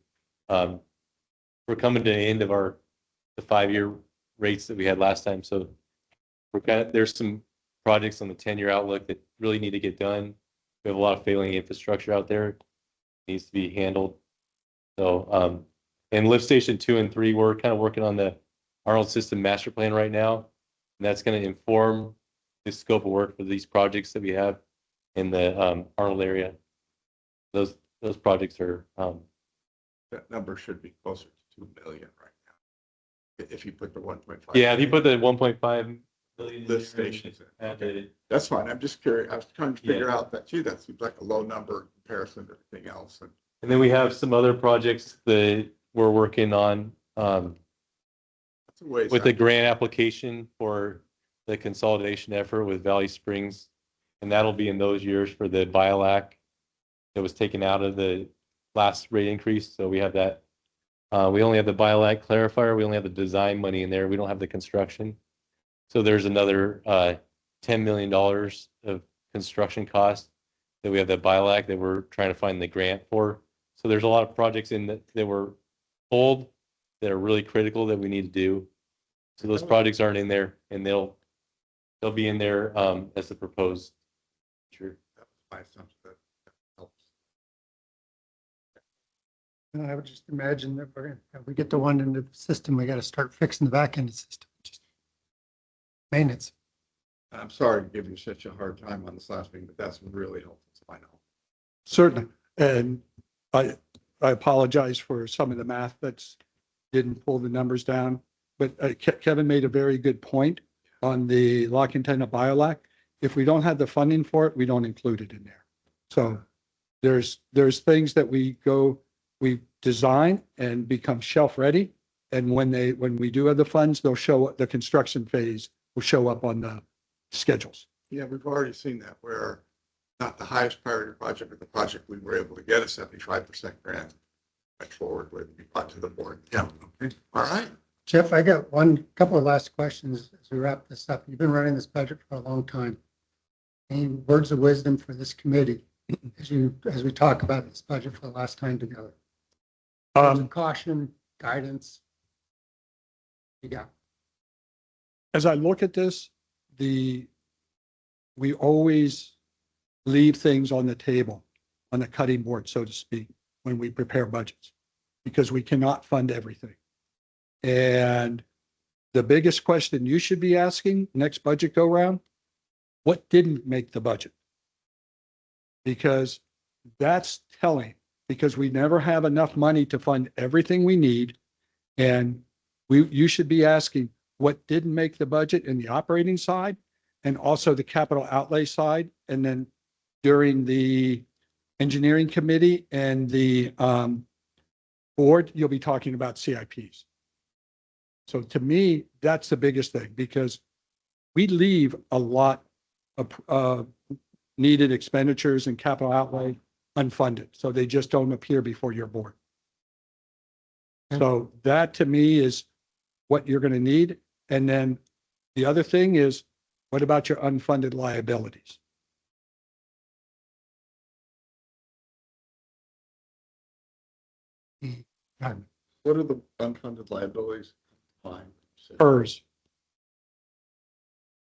We're coming to the end of the 5-year rates that we had last time. So there's some projects on the 10-year outlook that really need to get done. We have a lot of failing infrastructure out there. It needs to be handled. So, and lift station 2 and 3, we're kind of working on the Arnold System master plan right now. And that's going to inform the scope of work for these projects that we have in the Arnold area. Those projects are, That number should be closer to 2 million right now. If you put the 1.5. yeah, if you put the 1.5 million Lift stations in. add the- That's fine. I'm just curious. I was trying to figure out that, gee, that seems like a low number in comparison to everything else. And then we have some other projects that we're working on That's a ways with the out. grant application for the consolidation effort with Valley Springs. And that'll be in those years for the BIOLAC that was taken out of the last rate increase. So we have that. We only have the BIOLAC clarifier. We only have the design money in there. We don't have the construction. So there's another $10 million of construction costs that we have the BIOLAC that we're trying to find the grant for. So there's a lot of projects in that were pulled that are really critical that we need to do. So those projects aren't in there, and they'll be in there as the proposed. Sure. That was my assumption. That helps. And I would just imagine that if we get the one into the system, we got to start fixing the back end of the system. Just maintenance. I'm sorry to give you such a hard time on this last meeting, but that's really helpful to find out. Certainly. And I apologize for some of the math that's didn't pull the numbers down, but Kevin made a very good point on the lock antenna BIOLAC. If we don't have the funding for it, we don't include it in there. So there's things that we design and become shelf ready. And when we do have the funds, the construction phase will show up on the schedules. Yeah, we've already seen that where not the highest priority project, but the project we were able to get a 75% grant went forward with, we brought to the board. Yeah. Okay. All right. Jeff, I got couple of last questions as we wrap this up. You've been running this budget for a long time. Any words of wisdom for this committee as we talk about this budget for the last time together? Words of caution, guidance. You got. As I look at this, we always leave things on the table, on the cutting board, so to speak, when we prepare budgets, because we cannot fund everything. And the biggest question you should be asking next budget go round, what didn't make the budget? Because that's telling, because we never have enough money to fund everything we need. And you should be asking what didn't make the budget in the operating side and also the capital outlay side. And then during the engineering committee and the board, you'll be talking about CIPs. So to me, that's the biggest thing, because we leave a lot of needed expenditures and capital outlay unfunded. So they just don't appear before your board. So that to me is what you're going to need. And then the other thing is, what about your unfunded liabilities? What are the unfunded liabilities? Fine. PERS.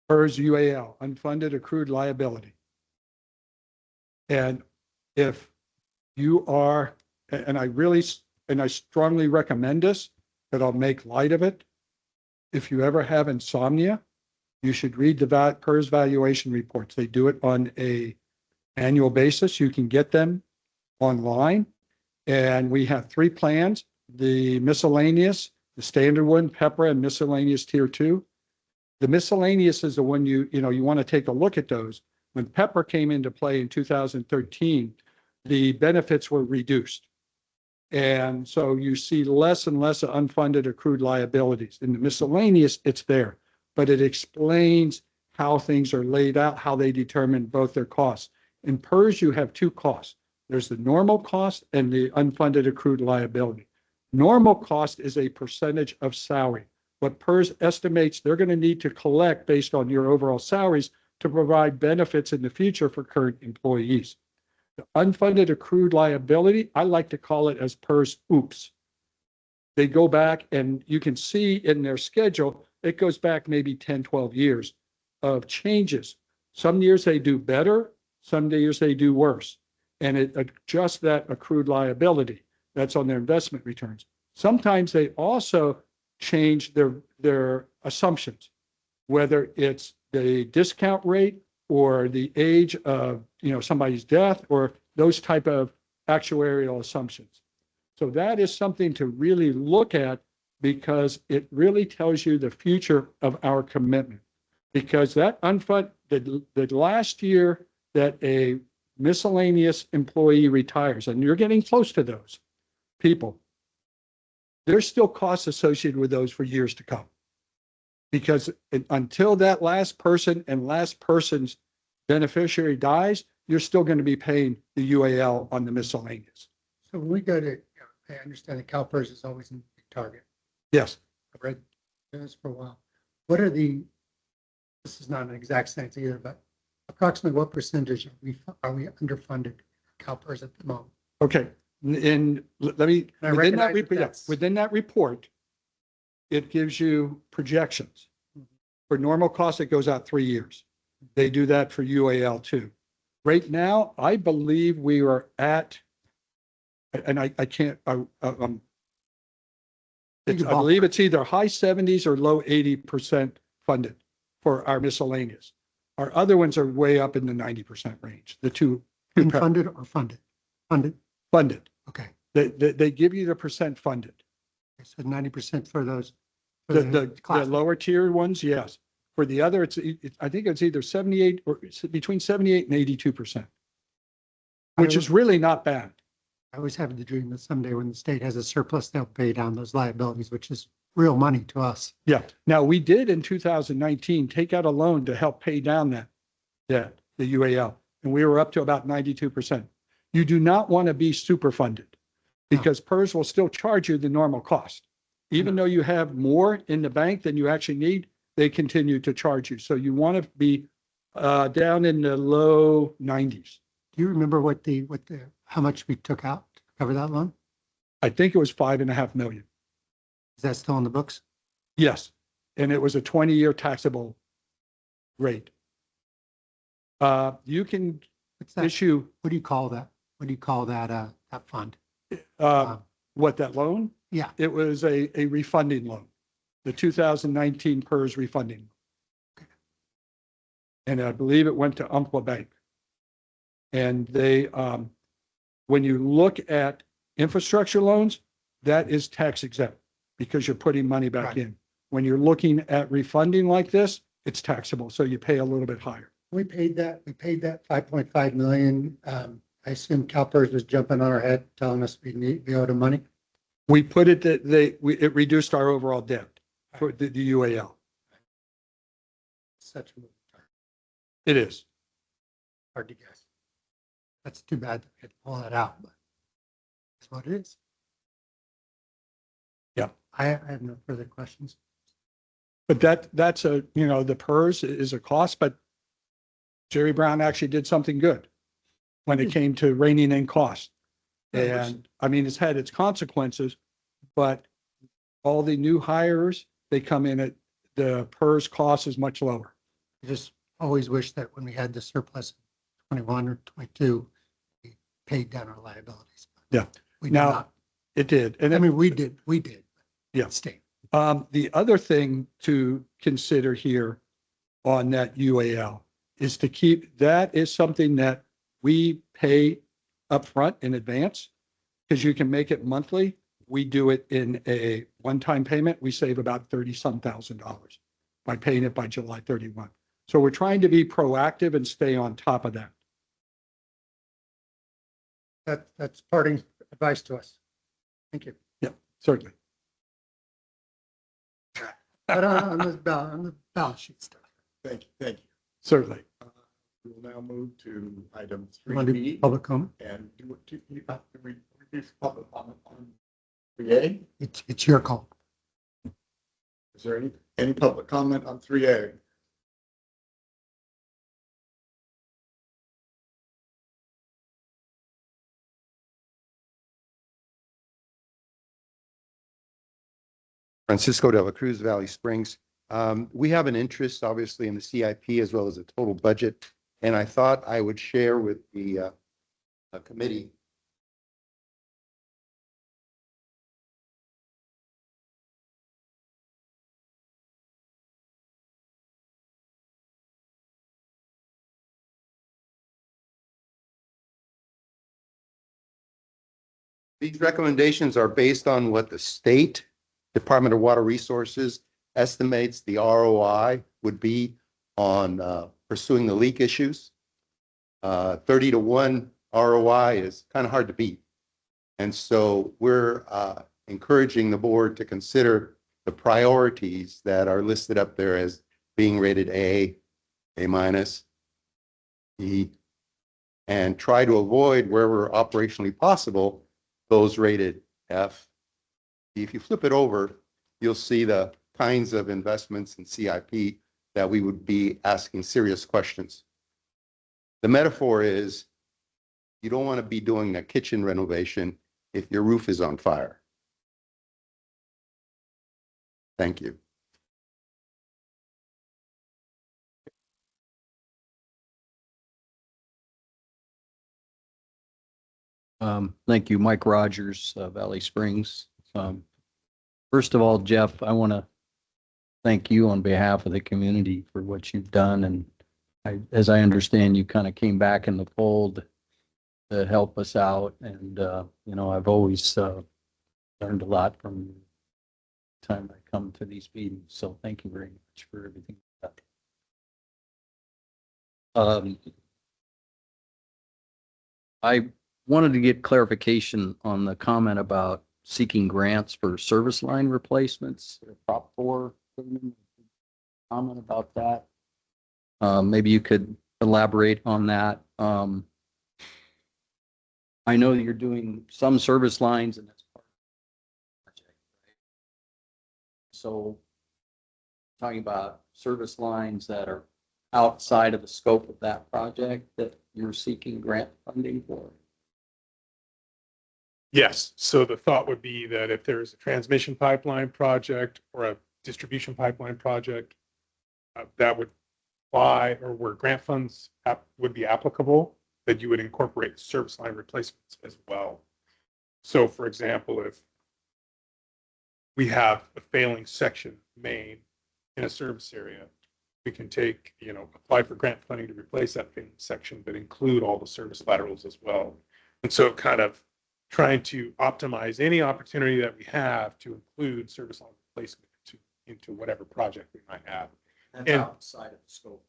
PERS UAL, unfunded accrued liability. And if you are, and I strongly recommend this, but I'll make light of it. If you ever have insomnia, you should read the PERS valuation reports. They do it on a annual basis. You can get them online. And we have 3 plans, the miscellaneous, the standard one, PEPRA, and miscellaneous tier 2. The miscellaneous is the one you want to take a look at those. When PEPRA came into play in 2013, the benefits were reduced. And so you see less and less unfunded accrued liabilities. In the miscellaneous, it's there, but it explains how things are laid out, how they determine both their costs. In PERS, you have 2 costs. There's the normal cost and the unfunded accrued liability. Normal cost is a percentage of salary. What PERS estimates they're going to need to collect based on your overall salaries to provide benefits in the future for current employees. The unfunded accrued liability, I like to call it as PERS oops. They go back and you can see in their schedule, it goes back maybe 10, 12 years of changes. Some years they do better, some years they do worse. And it adjusts that accrued liability. That's on their investment returns. Sometimes they also change their assumptions, whether it's the discount rate or the age of somebody's death or those type of actuarial assumptions. So that is something to really look at, because it really tells you the future of our commitment. Because that unfunded, the last year that a miscellaneous employee retires, and you're getting close to those people, there's still costs associated with those for years to come. Because until that last person and last person's beneficiary dies, you're still going to be paying the UAL on the miscellaneous. So when we go to, I understand that CalPERS is always a big target. Yes. I've read this for a while. What are this is not an exact science either, but approximately what percentage are we underfunded CalPERS at the moment? Okay. And let me, I within recognize that that's- within that report, it gives you projections. For normal costs, it goes out 3 years. They do that for UAL too. Right now, I believe we are at, and I can't, I believe it's either high 70s or low 80% funded for our miscellaneous. Our other ones are way up in the 90% range, the two Unfunded or funded? Funded, funded. okay. They give you the percent funded. So 90% for those. for The class. lower tier ones, yes. For the other, I think it's either 78 or between 78 and 82%, which is really not bad. I always have the dream that someday when the state has a surplus, they'll pay down those liabilities, which is real money to us. Yeah. Now, we did in 2019 take out a loan to help pay down that debt, the UAL, and we were up to about 92%. You do not want to be super funded, because PERS will still charge you the normal cost. Even though you have more in the bank than you actually need, they continue to charge you. So you want to be down in the low 90s. Do you remember how much we took out to cover that loan? I think it was 5.5 million. Is that still on the books? Yes. And it was a 20-year taxable rate. You can What's that? issue, What do you call that? What do you call that fund? what, that loan? Yeah, It was a refunding loan. the 2019 PERS refunding. And I believe it went to Umpqua Bank. And they, when you look at infrastructure loans, that is tax exempt because you're putting money back Right. in. When you're looking at refunding like this, it's taxable, so you pay a little bit higher. We paid that 5.5 million. I assume CalPERS was jumping on our head, telling us we owed them money. We put it that it reduced our overall debt for the UAL. Such a moving target. It is. Hard to guess. That's too bad that we had to pull that out, but that's what it is. Yeah. I have no further questions. But that's a, the PERS is a cost, but Jerry Brown actually did something good when it came to reining in costs. And I mean, it's had its consequences, but all the new hires, they come in at the PERS cost is much lower. I just always wish that when we had the surplus 21 or 22, we paid down our liabilities. Yeah. We did Now, not. It did. And I then, mean, we did. Yeah. Stay. the other thing to consider here on that UAL is to keep, that is something that we pay upfront in advance because you can make it monthly. We do it in a one-time payment. We save about 30-some thousand dollars by paying it by July 31. So we're trying to be proactive and stay on top of that. That's parting advice to us. Thank you. Yeah, certainly. But on the balance sheet stuff. Thank you, thank you. Certainly. We will now move to item You want to do 3B public comment? and do you have to reduce public comment on 3A? It's your call. Is there any public comment on 3A? Francisco de la Cruz, Valley Springs. We have an interest, obviously, in the CIP as well as the total budget. And I thought I would share with the committee. These recommendations are based on what the state Department of Water Resources estimates the ROI would be on pursuing the leak issues. 30-to-1 ROI is kind of hard to beat. And so we're encouraging the board to consider the priorities that are listed up there as being rated A minus, E, and try to avoid wherever operationally possible, those rated F. If you flip it over, you'll see the kinds of investments in CIP that we would be asking serious questions. The metaphor is you don't want to be doing a kitchen renovation if your roof is on fire. Thank you. Thank you, Mike Rogers, Valley Springs. First of all, Jeff, I want to thank you on behalf of the community for what you've done. And as I understand, you kind of came back in the fold to help us out. And, I've always learned a lot from you the time I come to these meetings. So thank you very much for everything. I wanted to get clarification on the comment about seeking grants for service line replacements, Prop 4. Comment about that. Maybe you could elaborate on that. I know that you're doing some service lines and that's part of the project, right? So talking about service lines that are outside of the scope of that project that you're seeking grant funding for. Yes, so the thought would be that if there's a transmission pipeline project or a distribution pipeline project that would apply or where grant funds would be applicable, that you would incorporate service line replacements as well. So for example, if we have a failing section main in a service area, we can take, apply for grant funding to replace that main section, but include all the service laterals as well. And so kind of trying to optimize any opportunity that we have to include service line replacement into whatever project we might have. That's And- outside of the scope.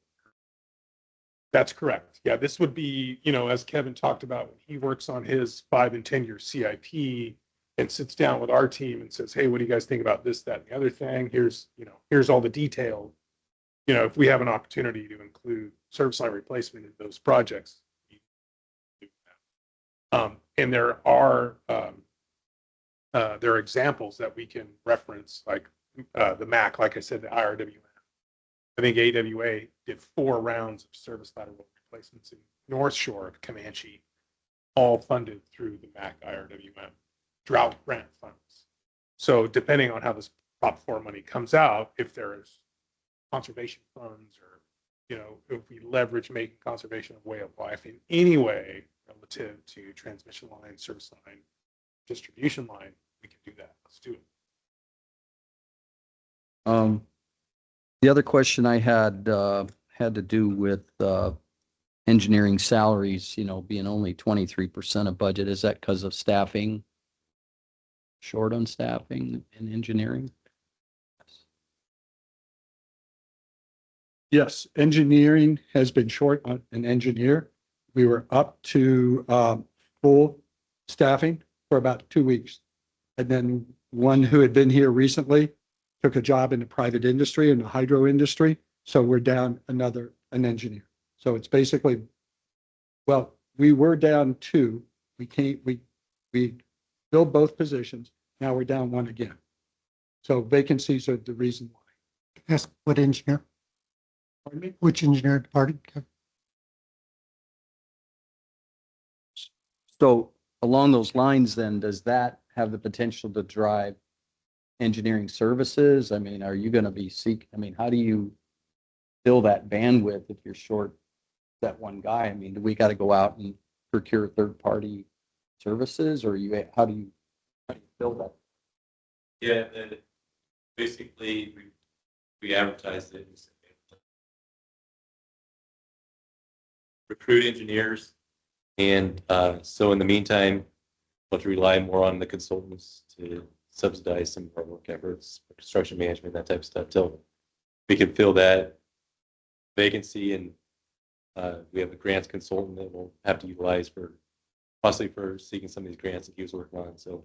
That's correct. Yeah, this would be, as Kevin talked about, when he works on his 5 and 10-year CIP and sits down with our team and says, hey, what do you guys think about this, that, and the other thing? Here's all the detail. If we have an opportunity to include service line replacement in those projects. And there are examples that we can reference, like the MAC, like I said, the IRWM. I think AWA did 4 rounds of service lateral replacements in North Shore of Comanche, all funded through the MAC IRWM drought grant funds. So depending on how this Prop 4 money comes out, if there's conservation funds or, if we leverage making conservation a way of life in any way relative to transmission line, service line, distribution line, we can do that. Let's do it. The other question I had to do with engineering salaries, being only 23% of budget. Is that because of staffing? Short on staffing in engineering? Yes, engineering has been short on an engineer. We were up to full staffing for about 2 weeks. And then one who had been here recently took a job in the private industry, in the hydro industry. So we're down an engineer. So it's basically, well, we were down 2. We filled both positions. Now we're down 1 again. So vacancies are the reason why. Ask what engineer, Pardon me? which engineer departed? So along those lines, then, does that have the potential to drive engineering services? I mean, are you going to be how do you fill that bandwidth if you're short that one guy? I mean, do we got to go out and procure third-party services, or how do you fill that? Yeah, basically, we advertised it. And said, recruit engineers. And so in the meantime, we'll have to rely more on the consultants to subsidize some of our work efforts, construction management, that type of stuff, till we can fill that vacancy. And we have a grants consultant that we'll have to utilize possibly for seeking some of these grants that he was working on. So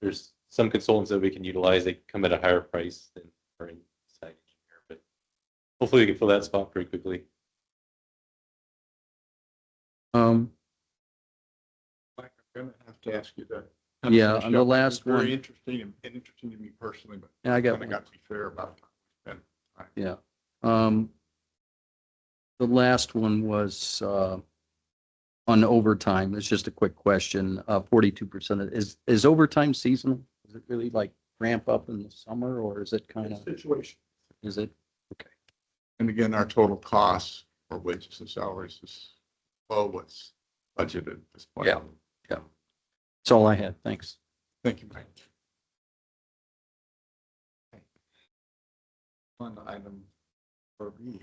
there's some consultants that we can utilize. They come at a higher price than our inside engineer, but hopefully we can fill that spot pretty quickly. Mike, I'm gonna have to ask you that. Yeah, on the last one. Very interesting and interesting to me personally, but Yeah, I got kind of got to be fair about it. Yeah. The last one was on overtime. It's just a quick question. 42% is overtime seasonal? Is it really like ramp up in the summer, or is it kind of, Situation. is it? Okay. And again, our total costs for wages and salaries is below what's budgeted at this point. Yeah. That's all I had. Thanks. Thank you, Mike. On item for B.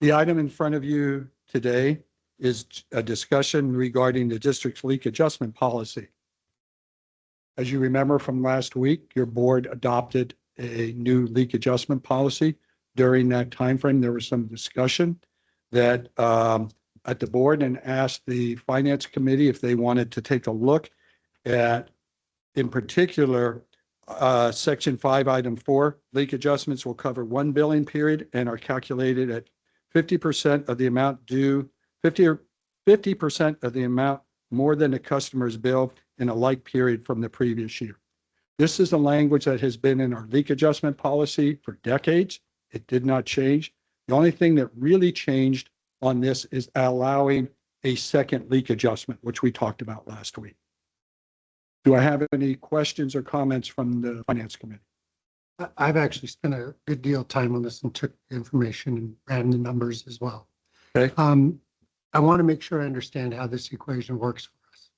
The item in front of you today is a discussion regarding the district's leak adjustment policy. As you remember from last week, your board adopted a new leak adjustment policy. During that timeframe, there was some discussion that at the board, and asked the finance committee if they wanted to take a look at, in particular, section 5, item 4, leak adjustments will cover 1 billing period and are calculated at 50% of the amount due, 50% of the amount more than the customer's bill in a like period from the previous year. This is the language that has been in our leak adjustment policy for decades. It did not change. The only thing that really changed on this is allowing a second leak adjustment, which we talked about last week. Do I have any questions or comments from the finance committee? I've actually spent a good deal of time on this and took information and ran the numbers as well. Okay. I want to make sure I understand how this equation works for us.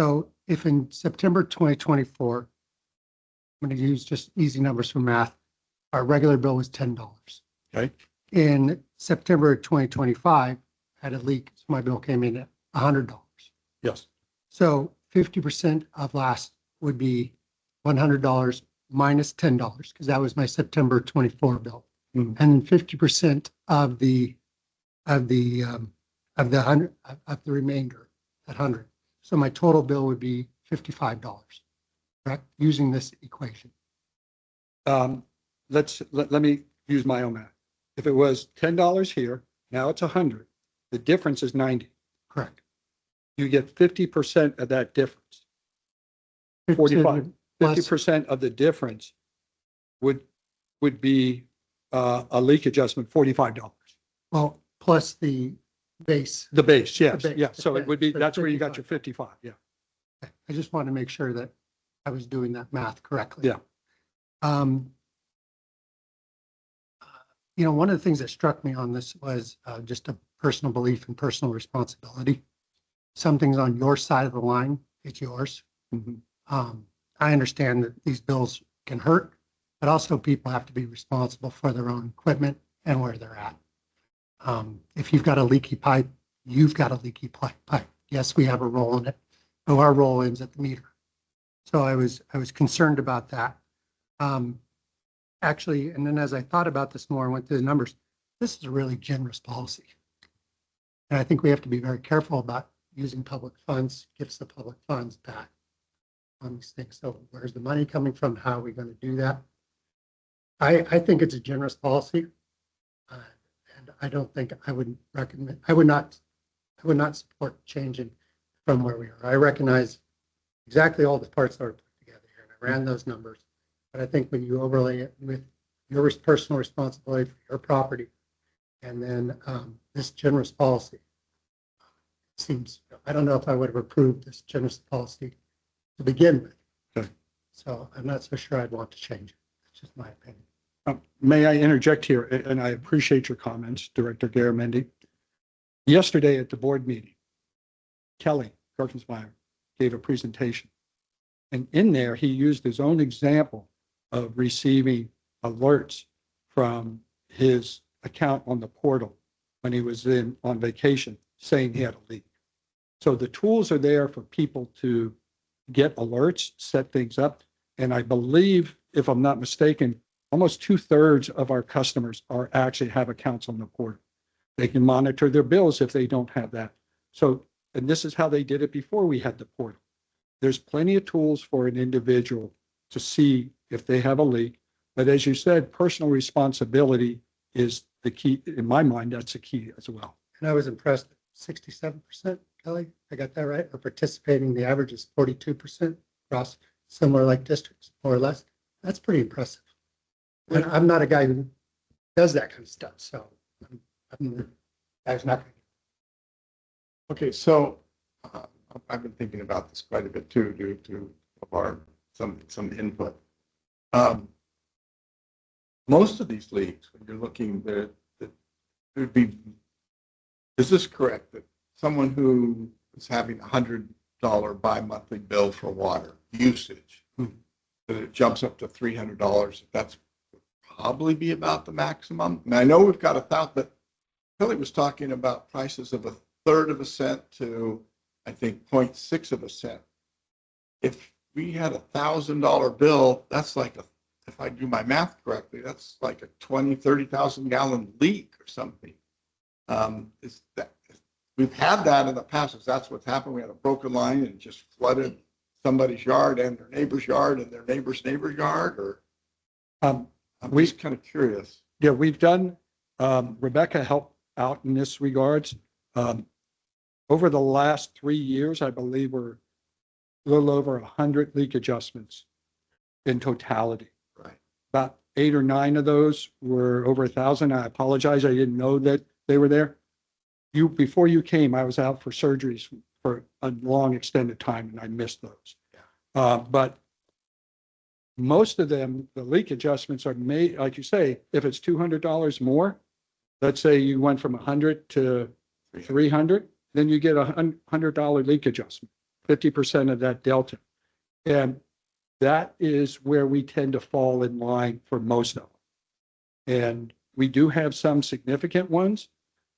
So if in September 2024, I'm going to use just easy numbers for math, our regular bill was $10. Okay. In September 2025, had a leak, so my bill came in at $100. Yes. So 50% of last would be $100 minus $10, because that was my September 24 bill. Mhm. And then 50% of the hundred, of the remainder at 100. So my total bill would be $55, correct? Using this equation. Let me use my own math. If it was $10 here, now it's 100. The difference is 90. Correct. You get 50% of that difference. 45. Plus- 50% of the difference would be a leak adjustment, $45. Well, plus the base. The base, yes, base, yeah. So it would be, so that's where you got your 55. 55, yeah. I just want to make sure that I was doing that math correctly. Yeah. You know, one of the things that struck me on this was just a personal belief and personal responsibility. Something's on your side of the line, it's yours. Mhm. I understand that these bills can hurt, but also people have to be responsible for their own equipment and where they're at. If you've got a leaky pipe, you've got a leaky pipe. Yes, we have a role in it, but our role ends at the meter. So I was concerned about that. Actually, and then as I thought about this more and went through the numbers, this is a really generous policy. And I think we have to be very careful about using public funds, gives the public funds back on these things. So where's the money coming from? How are we going to do that? I think it's a generous policy. And I don't think I would recommend, I would not support changing from where we are. I recognize exactly all the parts that are put together here, and I ran those numbers. But I think when you overlay it with your personal responsibility for your property, and then this generous policy, seems, I don't know if I would have approved this generous policy to begin with. Okay. So I'm not so sure I'd want to change it. That's just my opinion. May I interject here? And I appreciate your comments, Director Garamendi. Yesterday at the board meeting, Kelly Gerkensmeyer gave a presentation. And in there, he used his own example of receiving alerts from his account on the portal when he was on vacation saying he had a leak. So the tools are there for people to get alerts, set things up. And I believe, if I'm not mistaken, almost 2/3 of our customers actually have accounts on the portal. They can monitor their bills if they don't have that. So, and this is how they did it before we had the portal. There's plenty of tools for an individual to see if they have a leak. But as you said, personal responsibility is the key. In my mind, that's the key as well. And I was impressed, 67%, Kelly, I got that right? Or participating, the average is 42% across similar like districts, more or less. That's pretty impressive. And I'm not a guy who does that kind of stuff, so I was not. Okay, so I've been thinking about this quite a bit too, due to our some input. Most of these leagues, when you're looking, that would be. Is this correct that someone who is having $100 bi-monthly bill for water usage, that it jumps up to $300? That's probably be about the maximum. And I know we've got 1,000, but Kelly was talking about prices of 1/3 of a cent to, I think, 0.6 of a cent. If we had $1,000 bill, that's like if I do my math correctly, that's like a 30,000 gallon leak or something. Is that, we've had that in the past. If that's what's happened, we had a broken line and just flooded somebody's yard and their neighbor's yard and their neighbor's yard, or I'm just kind of curious. Yeah, we've done, Rebecca helped out in this regards. Over the last 3 years, I believe we're a little over 100 leak adjustments in totality. Right. About 8 or 9 of those were over 1,000. I apologize. I didn't know that they were there. Before you came, I was out for surgeries for a long extended time and I missed those. But most of them, the leak adjustments are made, like you say, if it's $200 more, let's say you went from 100 to 300, then you get $100 leak adjustment. 50% of that delta. And that is where we tend to fall in line for most of them. And we do have some significant ones,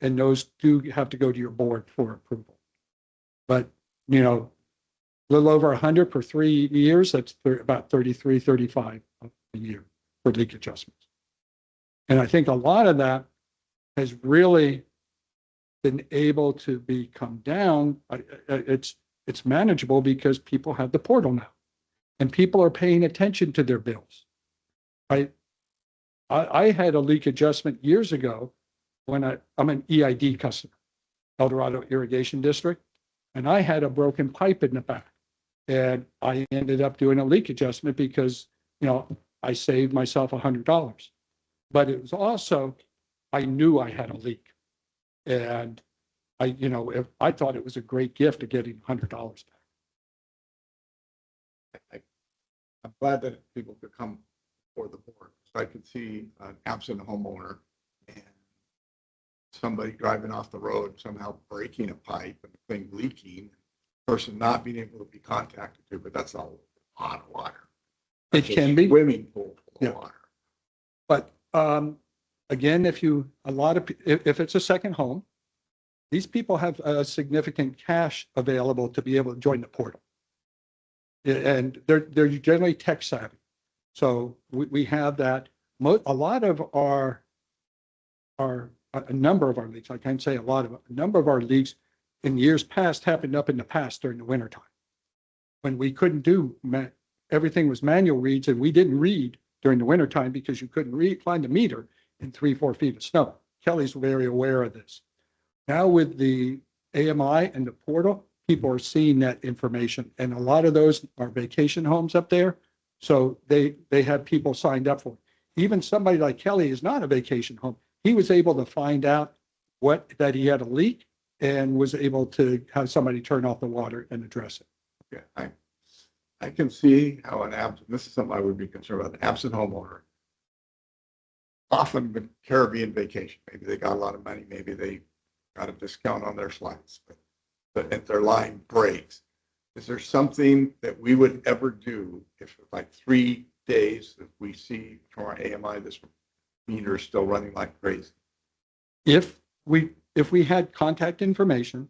and those do have to go to your board for approval. But, you know, a little over 100 for 3 years, that's about 33, 35 a year for leak adjustments. And I think a lot of that has really been able to be come down. It's manageable because people have the portal now, and people are paying attention to their bills. I had a leak adjustment years ago when I'm an EID customer, El Dorado Irrigation District, and I had a broken pipe in the back. And I ended up doing a leak adjustment because, you know, I saved myself $100. But it was also, I knew I had a leak. And I thought it was a great gift of getting $100 back. I'm glad that people could come before the board. So I could see an absent homeowner and somebody driving off the road, somehow breaking a pipe and the thing leaking, person not being able to be contacted to, but that's a lot of water. It That's a can be. swimming pool full of Yeah. water. But again, if it's a second home, these people have a significant cash available to be able to join the portal. And they're generally tech savvy. So we have that. A lot of a number of our leaks, I can't say a number of our leaks in years past happened up in the past during the wintertime, when we couldn't do, everything was manual reads, and we didn't read during the wintertime because you couldn't find a meter in 3-4 feet of snow. Kelly's very aware of this. Now with the AMI and the portal, people are seeing that information, and a lot of those are vacation homes up there. So they have people signed up for it. Even somebody like Kelly is not a vacation home. He was able to find out that he had a leak and was able to have somebody turn off the water and address it. Yeah, I can see how this is something I would be concerned about, an absent homeowner. Often the Caribbean vacation, maybe they got a lot of money, maybe they got a discount on their flights, but if their line breaks, is there something that we would ever do if like 3 days, if we see from our AMI, this meter is still running like crazy? If we had contact information,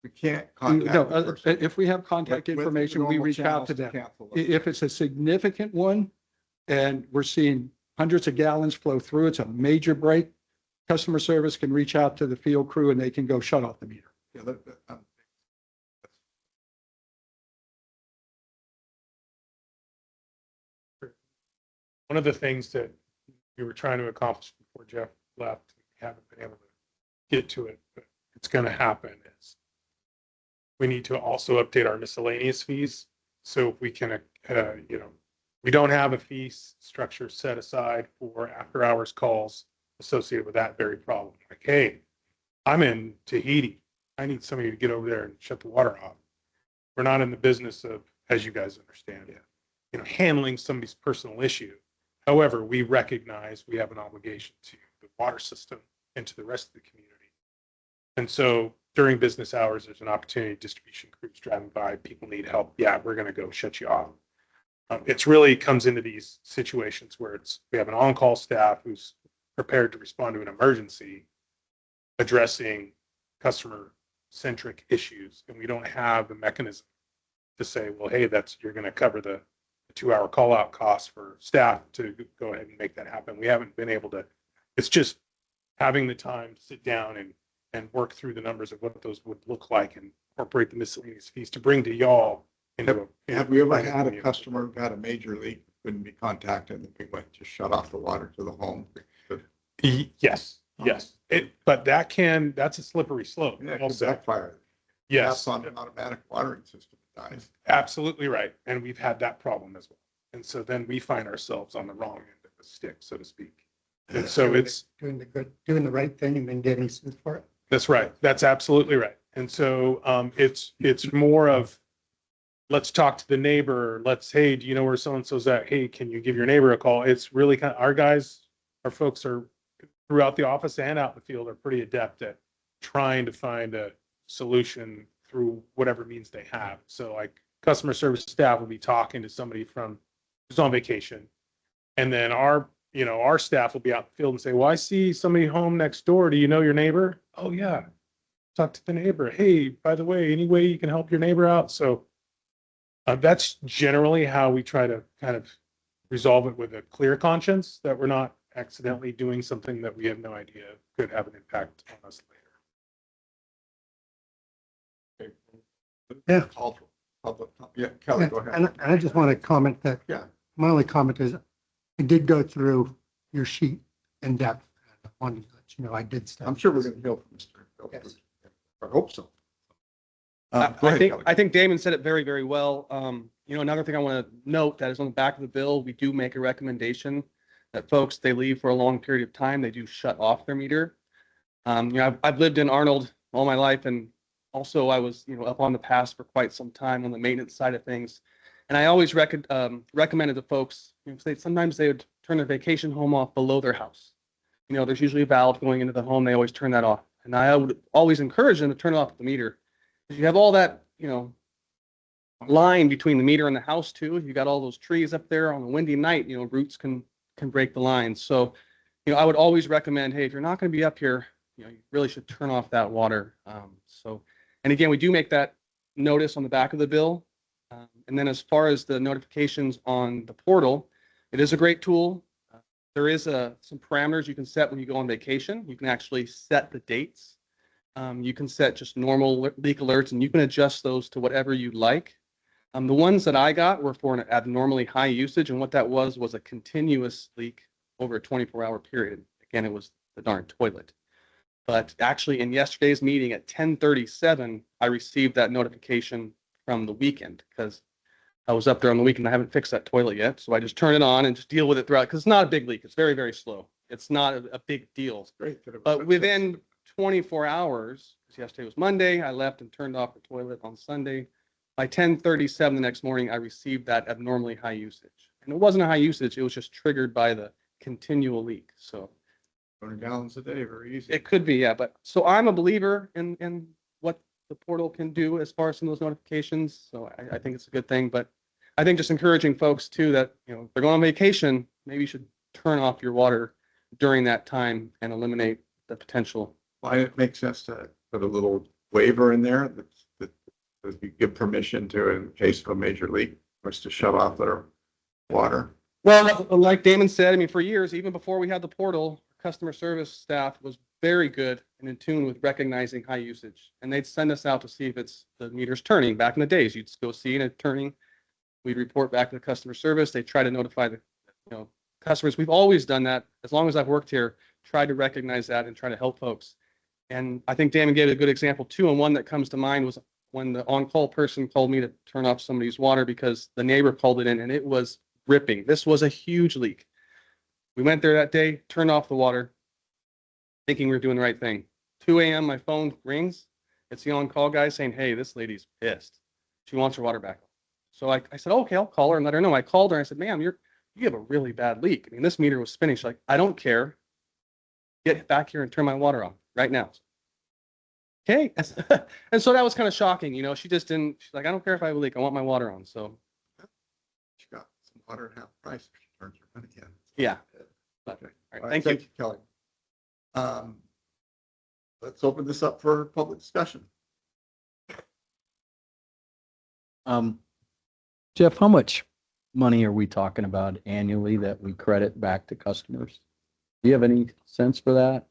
We can't contact. no, the person. if we have contact With the information, we normal reach out channels to them. cancel those If it's a significant one and we're seeing hundreds of gallons flow through, it's a major break, customer service can reach out to the field crew and they can go shut off the meter. Yeah, One of the things that we were trying to accomplish before Jeff left, we haven't been able to get to it, but it's going to happen, is we need to also update our miscellaneous fees. So if we can, we don't have a fee structure set aside for after hours calls associated with that very problem. Like, hey, I'm in Tahiti. I need somebody to get over there and shut the water off. We're not in the business of, as you guys understand, handling somebody's personal issue. However, we recognize we have an obligation to the water system and to the rest of the community. And so during business hours, there's an opportunity, distribution crews driving by, people need help. Yeah, we're going to go shut you off. It's really comes into these situations where we have an on-call staff who's prepared to respond to an emergency, addressing customer-centric issues, and we don't have the mechanism to say, well, hey, you're going to cover the 2-hour call-out costs for staff to go ahead and make that happen. We haven't been able to. It's just having the time to sit down and work through the numbers of what those would look like and incorporate the miscellaneous fees to bring to y'all. Have we ever had a customer who had a major leak, couldn't be contacted, and we went to shut off the water to the home? Yes. But that's a slippery slope. Yeah, it could Also, backfire. yes, That's on an automatic watering system. Dies. absolutely right. And we've had that problem as well. And so then we find ourselves on the wrong end of the stick, so to speak. And so it's doing the right thing and then getting sued for it. That's right. That's absolutely right. And so it's more of, let's talk to the neighbor. Hey, do you know where so-and-so's at? Hey, can you give your neighbor a call? It's really kind of, our folks are throughout the office and out in the field are pretty adept at trying to find a solution through whatever means they have. So like customer service staff will be talking to somebody who's on vacation. And then our staff will be out in the field and say, well, I see somebody home next door. Do you know your neighbor? Oh, yeah. Talk to the neighbor. Hey, by the way, any way you can help your neighbor out? So that's generally how we try to kind of resolve it with a clear conscience that we're not accidentally doing something that we have no idea could have an impact on us later. Yeah. Call for public, yeah, Kelly, go And ahead. I just want to comment that, Yeah. my only comment is I did go through your sheet in depth. I wanted to let you know I did stuff. I'm sure we're going to hear from Mr. Phillips. I hope so. Go I ahead, think, Kelly. I think Damon said it very, very well. Another thing I want to note that is on the back of the bill, we do make a recommendation that folks, they leave for a long period of time, they do shut off their meter. I've lived in Arnold all my life, and also I was, up on the pass for quite some time on the maintenance side of things. And I always recommended to folks, sometimes they would turn their vacation home off below their house. There's usually a valve going into the home. They always turn that off. And I would always encourage them to turn it off at the meter. Because you have all that, line between the meter and the house too. You got all those trees up there on a windy night, roots can break the lines. So, I would always recommend, hey, if you're not going to be up here, you really should turn off that water. And again, we do make that notice on the back of the bill. And then as far as the notifications on the portal, it is a great tool. There is some parameters you can set when you go on vacation. You can actually set the dates. You can set just normal leak alerts, and you can adjust those to whatever you like. The ones that I got were for an abnormally high usage, and what that was a continuous leak over a 24-hour period. Again, it was the darn toilet. But actually, in yesterday's meeting at 10:37, I received that notification from the weekend because I was up there on the weekend. I haven't fixed that toilet yet, so I just turn it on and just deal with it throughout because it's not a big leak. It's very, very slow. It's not a big deal. Great that it was But such within 24 hours, because yesterday was Monday, I left and turned off the toilet on Sunday. By 10:37 the next morning, I received that abnormally high usage. And it wasn't a high usage, it was just triggered by the continual leak. So 200 gallons a day, very easy. it could be, yeah. But so I'm a believer in what the portal can do as far as some of those notifications. So I think it's a good thing. But I think just encouraging folks too that, if they're going on vacation, maybe you should turn off your water during that time and eliminate the potential. Why it makes sense to put a little waiver in there that you give permission to, in case of a major leak, was to shut off their water. Well, like Damon said, for years, even before we had the portal, customer service staff was very good and in tune with recognizing high usage. And they'd send us out to see if the meter's turning. Back in the days, you'd go see it turning. We'd report back to the customer service. They try to notify the customers. We've always done that. As long as I've worked here, tried to recognize that and try to help folks. And I think Damon gave a good example too. And one that comes to mind was when the on-call person called me to turn off somebody's water because the neighbor called it in and it was ripping. This was a huge leak. We went there that day, turned off the water, thinking we were doing the right thing. 2 a.m. my phone rings. It's the on-call guy saying, hey, this lady's pissed. She wants her water back. So I said, okay, I'll call her and let her know. I called her and I said, ma'am, you have a really bad leak. This meter was spinning. She's like, I don't care. Get back here and turn my water on right now. Okay. And so that was kind of shocking. She just didn't, she's like, I don't care if I have a leak. I want my water on. So She got some water at half price. She turns her on again. yeah. Okay. All All right, right, thank you. Kelly. Let's open this up for public discussion. Jeff, how much money are we talking about annually that we credit back to customers? Do you have any sense for that?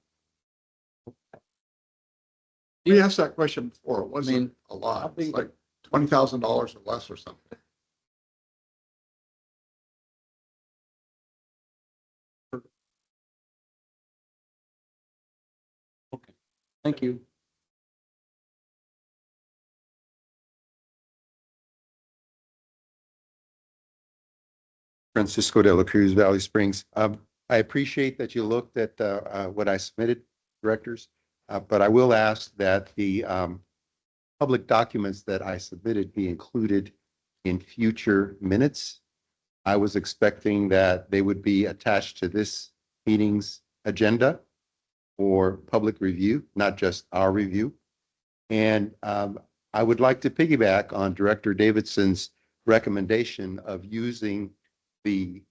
We asked that question before. It wasn't mean, a lot. how It's big- like $20,000 or less or something. Thank you. Francisco de la Cruz, Valley Springs. I appreciate that you looked at what I submitted, directors, but I will ask that the public documents that I submitted be included in future minutes. I was expecting that they would be attached to this meeting's agenda for public review, not just our review. And I would like to piggyback on Director Davidson's recommendation of using the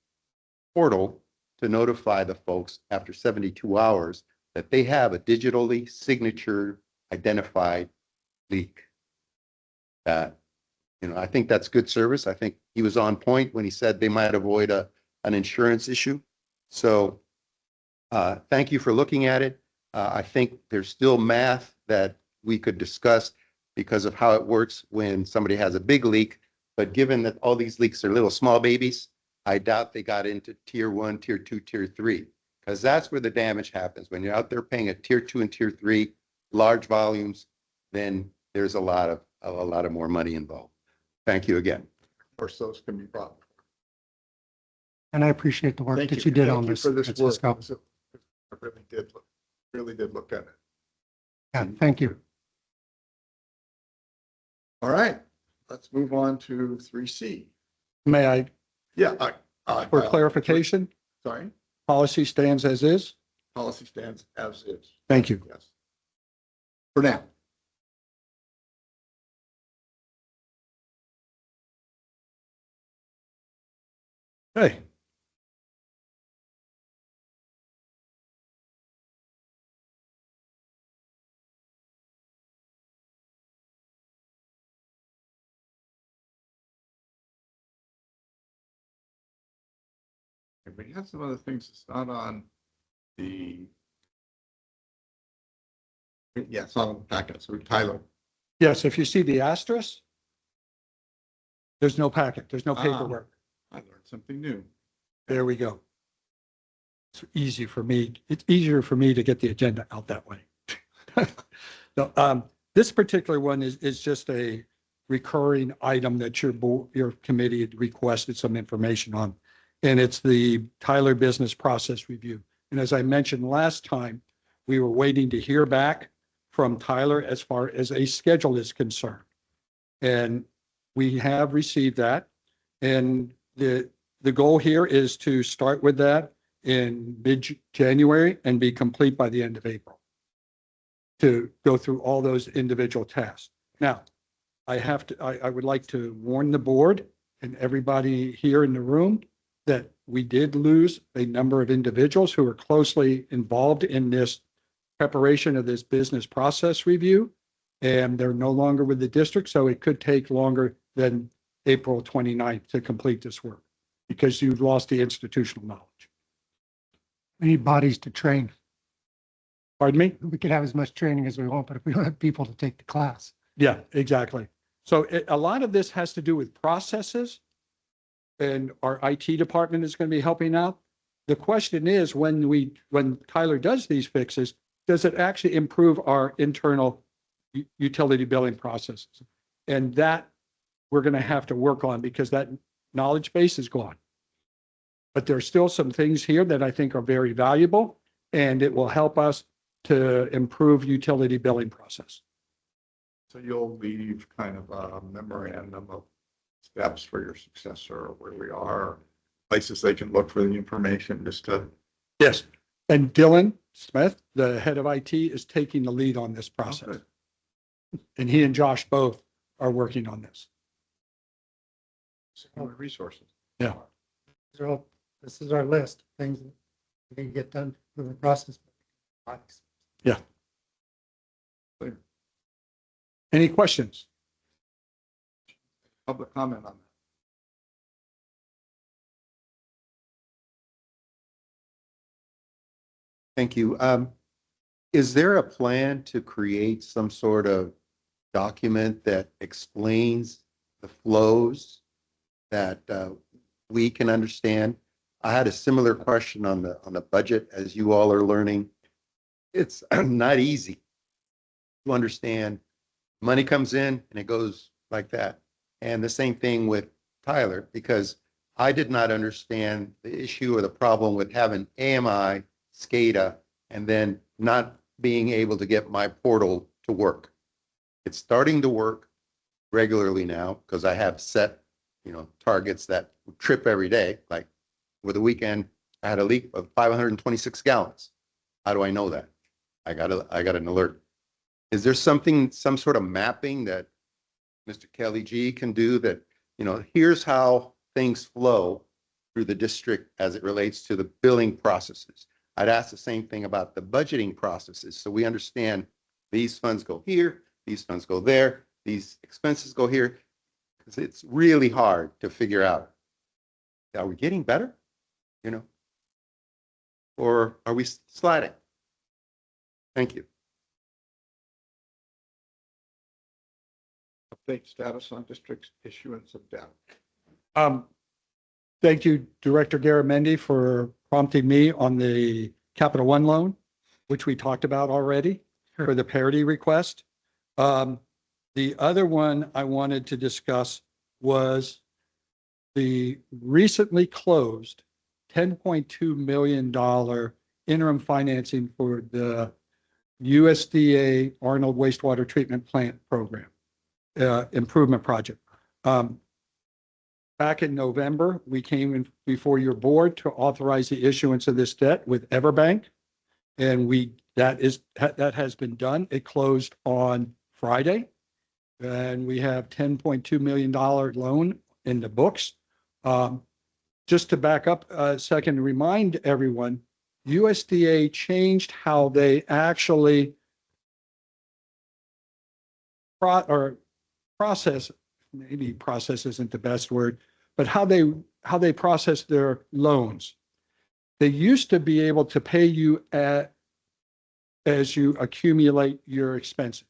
portal to notify the folks after 72 hours that they have a digitally signature identified leak. I think that's good service. I think he was on point when he said they might avoid an insurance issue. So thank you for looking at it. I think there's still math that we could discuss because of how it works when somebody has a big leak. But given that all these leaks are little small babies, I doubt they got into tier 1, tier 2, tier 3, because that's where the damage happens. When you're out there paying a tier 2 and tier 3 large volumes, then there's a lot of more money involved. Thank you again. Of course, those can be brought. And I appreciate the work Thank that you. you did Thank on you this. for this work. Francisco. I really did look at it. Yeah, thank you. All right, let's move on to 3C. May I, Yeah. for clarification, Sorry, policy stands as is? policy stands as is. Thank you. Yes. For now. Hey. But you have some other things that's not on the. Yeah, it's not on the packet. So Tyler. Yes, if you see the asterisk, there's no packet, there's no paperwork. I learned something new. There we go. It's easy for me. It's easier for me to get the agenda out that way. No, this particular one is just a recurring item that your committee had requested some information on. And it's the Tyler Business Process Review. And as I mentioned last time, we were waiting to hear back from Tyler as far as a schedule is concerned. And we have received that. And the goal here is to start with that in mid-January and be complete by the end of April to go through all those individual tasks. Now, I would like to warn the board and everybody here in the room that we did lose a number of individuals who were closely involved in this preparation of this business process review. And they're no longer with the district, so it could take longer than April 29th to complete this work because you've lost the institutional knowledge. We need bodies to train. Pardon me? We could have as much training as we want, but if we don't have people to take the class. Yeah, exactly. So a lot of this has to do with processes, and our IT department is going to be helping out. The question is, when Tyler does these fixes, does it actually improve our internal utility billing processes? And that we're going to have to work on because that knowledge base is gone. But there's still some things here that I think are very valuable, and it will help us to improve utility billing process. So you'll leave kind of a memorandum of steps for your successor, where we are, places they can look for the information just to. Yes. And Dylan Smith, the head of IT, is taking the lead on this process. Okay. And he and Josh both are working on this. Human resources. Yeah. This is our list, of things that we can get done through the process. Yeah. Any questions? Public comment on that. Thank you. Is there a plan to create some sort of document that explains the flows that we can understand? I had a similar question on the budget, as you all are learning. It's not easy to understand. Money comes in and it goes like that. And the same thing with Tyler, because I did not understand the issue or the problem with having AMI, SCADA, and then not being able to get my portal to work. It's starting to work regularly now because I have set, targets that trip every day. Like over the weekend, I had a leak of 526 gallons. How do I know that? I got an alert. Is there some sort of mapping that Mr. Kelly G can do that, here's how things flow through the district as it relates to the billing processes. I'd ask the same thing about the budgeting processes. So we understand these funds go here, these funds go there, these expenses go here. Because it's really hard to figure out, are we getting better? Or are we sliding? Thank you. Update status on district's issuance of debt. Thank you, Director Garamendi, for prompting me on the Capital One loan, which we talked about already for the parity request. The other one I wanted to discuss was the recently closed $10.2 million interim financing for the USDA Arnold Wastewater Treatment Plant Program improvement project. Back in November, we came in before your board to authorize the issuance of this debt with Everbank. And that has been done. It closed on Friday. And we have $10.2 million loan in the books. Just to back up a second, and remind everyone, USDA changed how they actually process, maybe process isn't the best word, but how they process their loans. They used to be able to pay you as you accumulate your expenses.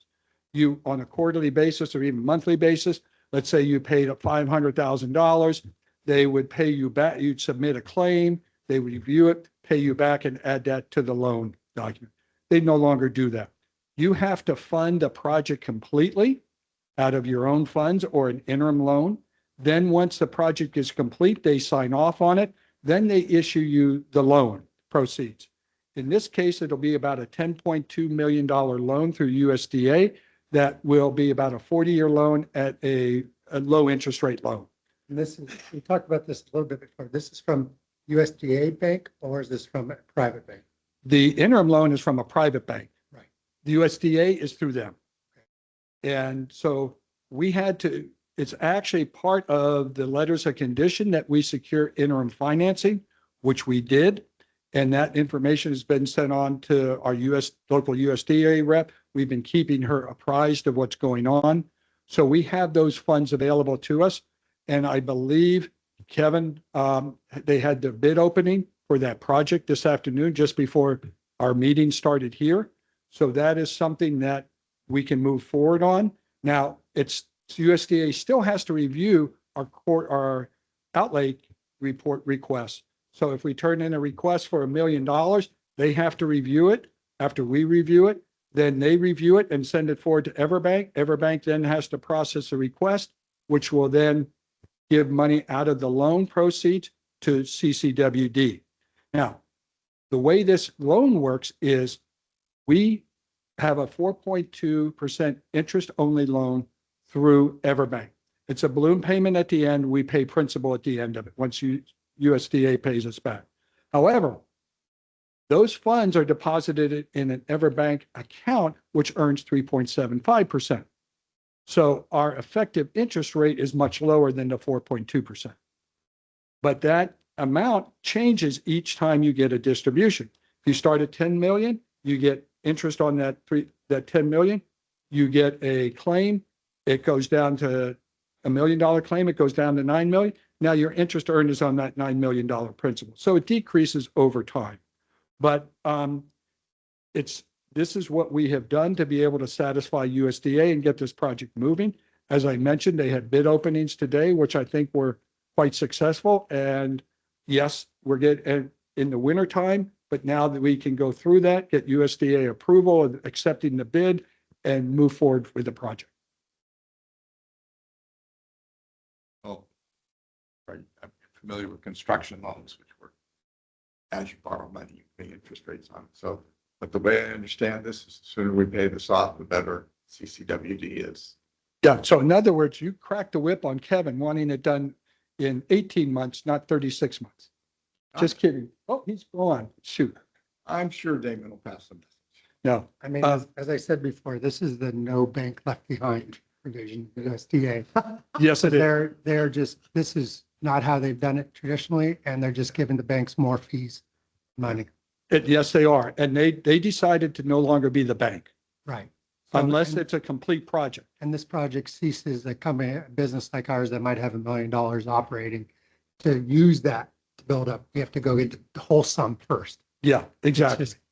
You on a quarterly basis or even monthly basis, let's say you paid $500,000, they would pay you back, you'd submit a claim, they would review it, pay you back and add that to the loan document. They no longer do that. You have to fund a project completely out of your own funds or an interim loan. Then once the project is complete, they sign off on it. Then they issue you the loan proceeds. In this case, it'll be about a $10.2 million loan through USDA. That will be about a 40-year loan at a low interest rate loan. And this is, we talked about this a little bit before. This is from USDA bank, or is this from a private bank? The interim loan is from a private bank. Right. The USDA is through them. And so we had to, it's actually part of the letters of condition that we secure interim financing, which we did. And that information has been sent on to our local USDA rep. We've been keeping her apprised of what's going on. So we have those funds available to us. And I believe, Kevin, they had the bid opening for that project this afternoon, just before our meeting started here. So that is something that we can move forward on. Now, USDA still has to review our outlay report requests. So if we turn in a request for $1 million, they have to review it. After we review it, then they review it and send it forward to Everbank. Everbank then has to process a request, which will then give money out of the loan proceeds to CCWD. Now, the way this loan works is we have a 4.2% interest-only loan through Everbank. It's a balloon payment at the end. We pay principal at the end of it once USDA pays us back. However, those funds are deposited in an Everbank account, which earns 3.75%. So our effective interest rate is much lower than the 4.2%. But that amount changes each time you get a distribution. If you start at 10 million, you get interest on that 10 million. You get a claim, it goes down to $1 million claim, it goes down to 9 million. Now your interest earned is on that $9 million principal. So it decreases over time. But this is what we have done to be able to satisfy USDA and get this project moving. As I mentioned, they had bid openings today, which I think were quite successful. And yes, we're getting in the winter time, but now that we can go through that, get USDA approval of accepting the bid and move forward with the project. Oh, right. I'm familiar with construction loans, which were as you borrow money, you pay interest rates on it. So, but the way I understand this is the sooner we pay this off, the better CCWD is. Yeah. So in other words, you cracked the whip on Kevin wanting it done in 18 months, not 36 months. Just kidding. Oh, he's gone. Shoot. I'm sure Damon will pass the message. No. I mean, as I said before, this is the no bank left behind. provision, the USDA. Yes, it is. They're just, this is not how they've done it traditionally, and they're just giving the banks more fees, money. Yes, they are. And they decided to no longer be the bank Right. So, unless and- it's a complete project. And this project ceases a company, a business like ours that might have $1 million operating to use that to build up. We have to go get the whole sum first. Yeah, exactly. It's just-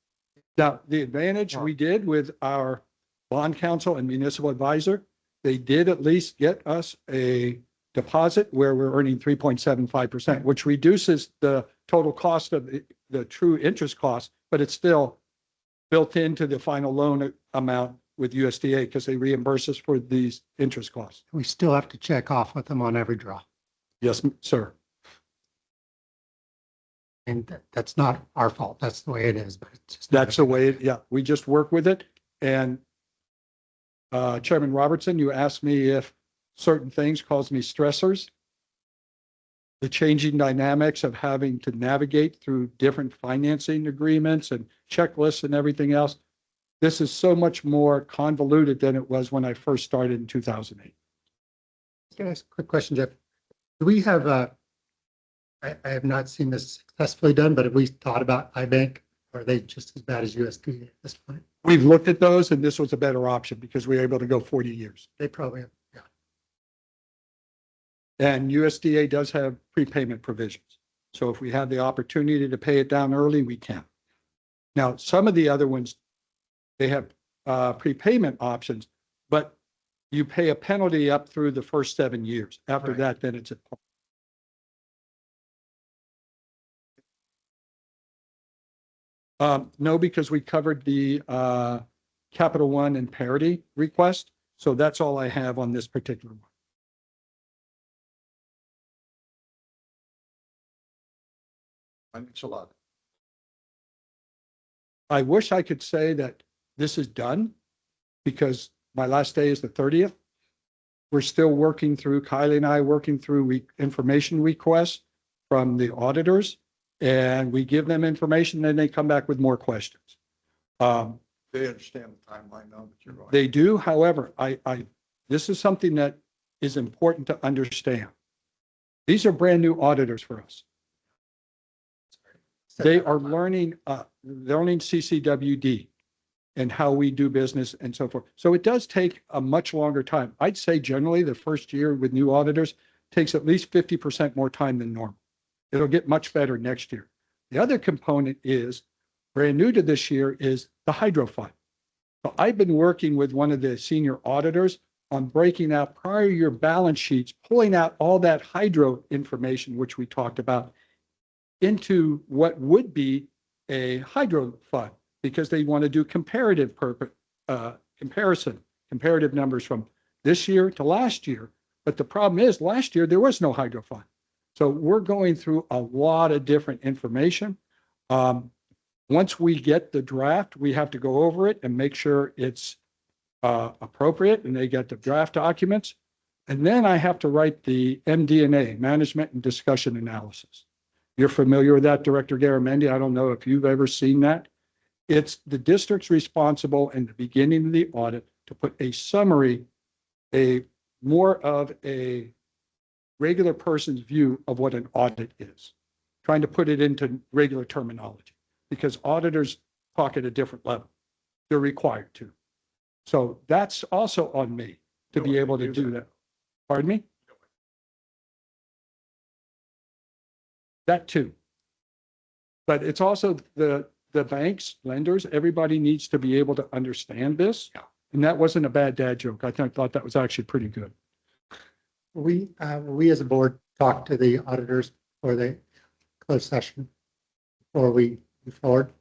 Now, the advantage we did with our bond counsel and municipal advisor, they did at least get us a deposit where we're earning 3.75%, which reduces the total cost of the true interest cost, but it's still built into the final loan amount with USDA because they reimburse us for these interest costs. We still have to check off with them on every draw. Yes, sir. And that's not our fault. That's the way it is, but it's just. That's the way, yeah, we just work with it. And Chairman Robertson, you asked me if certain things cause me stressors. The changing dynamics of having to navigate through different financing agreements and checklists and everything else. This is so much more convoluted than it was when I first started in 2008. Can I ask a quick question, Jeff? Do we have I have not seen this successfully done, but have we thought about iBank? Or are they just as bad as USDA at this point? We've looked at those and this was a better option because we were able to go 40 years. They probably have, yeah. And USDA does have prepayment provisions. So if we have the opportunity to pay it down early, we can. Now, some of the other ones, they have prepayment options, but you pay a penalty up through the first 7 years. After Right. that, then it's at par. No, because we covered the Capital One and parity request. So that's all I have on this particular one. Financial audit. I wish I could say that this is done because my last day is the 30th. We're still working through, Kylie and I working through information requests from the auditors, and we give them information, then they come back with more questions. They understand the timeline now that you're going. They do, however, this is something that is important to understand. These are brand new auditors for us. They are learning CCWD and how we do business and so forth. So it does take a much longer time. I'd say generally the first year with new auditors takes at least 50% more time than normal. It'll get much better next year. The other component is brand new to this year is the hydro fund. So I've been working with one of the senior auditors on breaking out prior year balance sheets, pulling out all that hydro information, which we talked about, into what would be a hydro fund, because they want to do comparative comparative numbers from this year to last year. But the problem is last year, there was no hydro fund. So we're going through a lot of different information. Once we get the draft, we have to go over it and make sure it's appropriate and they get the draft documents. And then I have to write the MD&A, Management and Discussion Analysis. You're familiar with that, Director Garamendi. I don't know if you've ever seen that. It's the district's responsible in the beginning of the audit to put a summary, more of a regular person's view of what an audit is, trying to put it into regular terminology, because auditors talk at a different level. They're required to. So that's also on me to be able to do that. Pardon me? That too. But it's also the banks, lenders, everybody needs to be able to understand this. Yeah. And that wasn't a bad dad joke. I thought that was actually pretty good. We as a board talk to the auditors for the closed session before we move forward.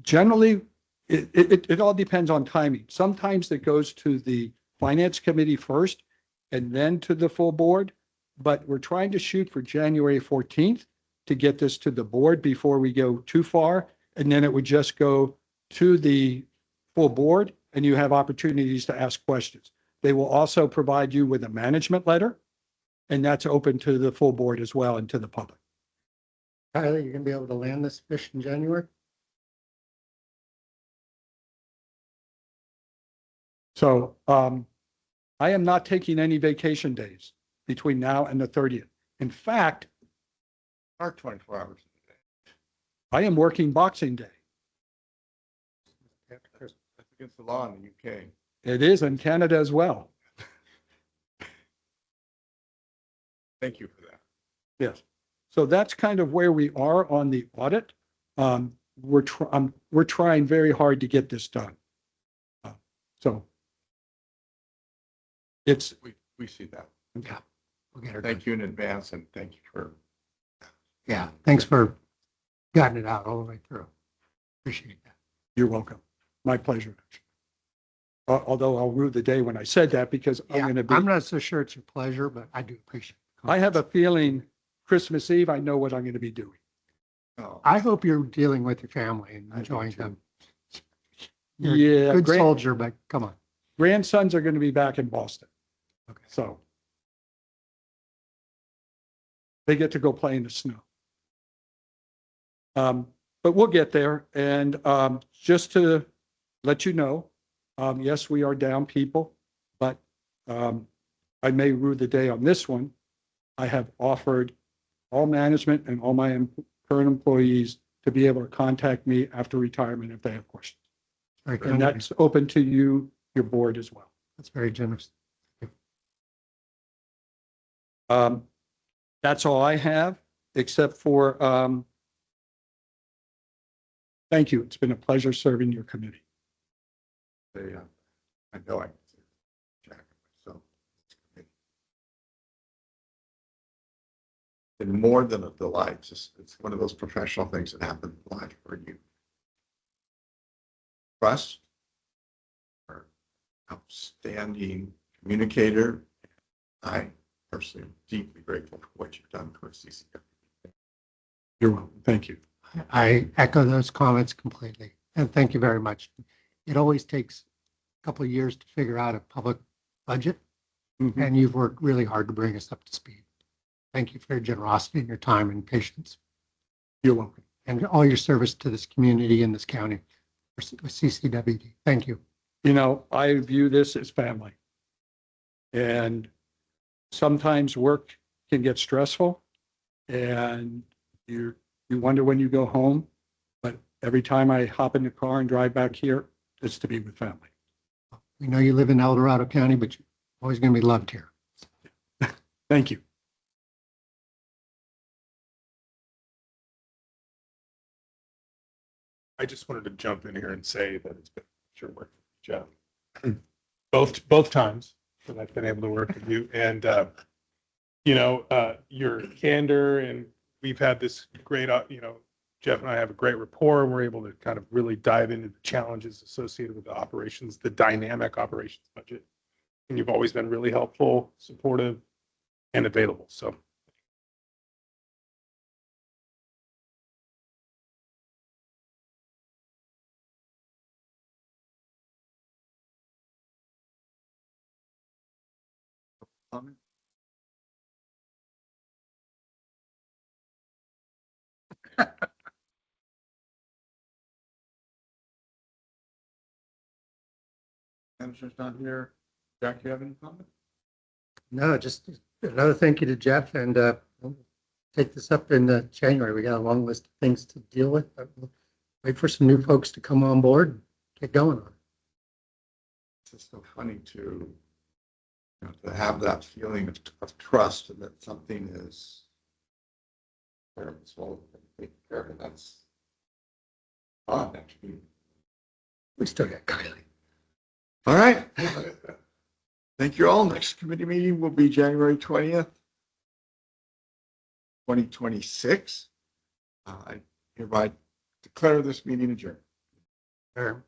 Generally, it all depends on timing. Sometimes it goes to the finance committee first and then to the full board. But we're trying to shoot for January 14th to get this to the board before we go too far. And then it would just go to the full board and you have opportunities to ask questions. They will also provide you with a management letter, and that's open to the full board as well and to the public. Kylie, you're gonna be able to land this fish in January? So I am not taking any vacation days between now and the 30th. In fact, Our 24 hours. I am working Boxing Day. That's against the law in the UK. It is in Canada as well. Thank you for that. Yes. So that's kind of where we are on the audit. We're trying very hard to get this done. So it's, We see that. Yeah. We'll get her Thank done. you in advance and thank you for, Yeah, thanks for guiding it out all the way through. Appreciate that. you're welcome. My pleasure. Although I'll rue the day when I said that because I'm Yeah, going to be, I'm not so sure it's your pleasure, but I do appreciate it. I have a feeling Christmas Eve, I know what I'm going to be doing. oh, I hope you're dealing with your family and I do enjoying too. them. You're a Yeah, good soldier, but come on. grandsons are going to be back in Boston. Okay. So they get to go play in the snow. But we'll get there. And just to let you know, yes, we are down people, but I may rue the day on this one. I have offered all management and all my current employees to be able to contact me after retirement if they have questions. Very And kind of you. that's open to you, your board as well. That's very generous. That's all I have, except for, thank you. It's been a pleasure serving your committee. I know I can see Jack myself. And more than a delight, it's one of those professional things that happen in life where you trust, or outstanding communicator. I personally am deeply grateful for what you've done for CCW. You're welcome. Thank you. I echo those comments completely. And thank you very much. It always takes a couple of years to figure out a public budget, Mhm. and you've worked really hard to bring us up to speed. Thank you for your generosity and your time and patience You're welcome. and all your service to this community and this county with CCWD. Thank you. You know, I view this as family. And sometimes work can get stressful and you wonder when you go home. But every time I hop in the car and drive back here, it's to be with family. We know you live in El Dorado County, but you're always going to be loved here. Thank you. I just wanted to jump in here and say that it's been a pleasure working with Jeff. Both times that I've been able to work with you and, your candor and we've had this great, Jeff and I have a great rapport. We're able to kind of really dive into the challenges associated with the operations, the dynamic operations budget. And you've always been really helpful, supportive, and available. So Comment? Manager's not here. Jack, you have any comment? No, just another thank you to Jeff, and we'll take this up in January. We got a long list of things to deal with. But we'll wait for some new folks to come on board and get going on it. It's just so funny to have that feeling of trust and that something is well taken care of. That's odd, actually. We still got Kylie. All right. Thank you all. Next committee meeting will be January 20th, 2026. I hereby declare this meeting adjourned. Sure.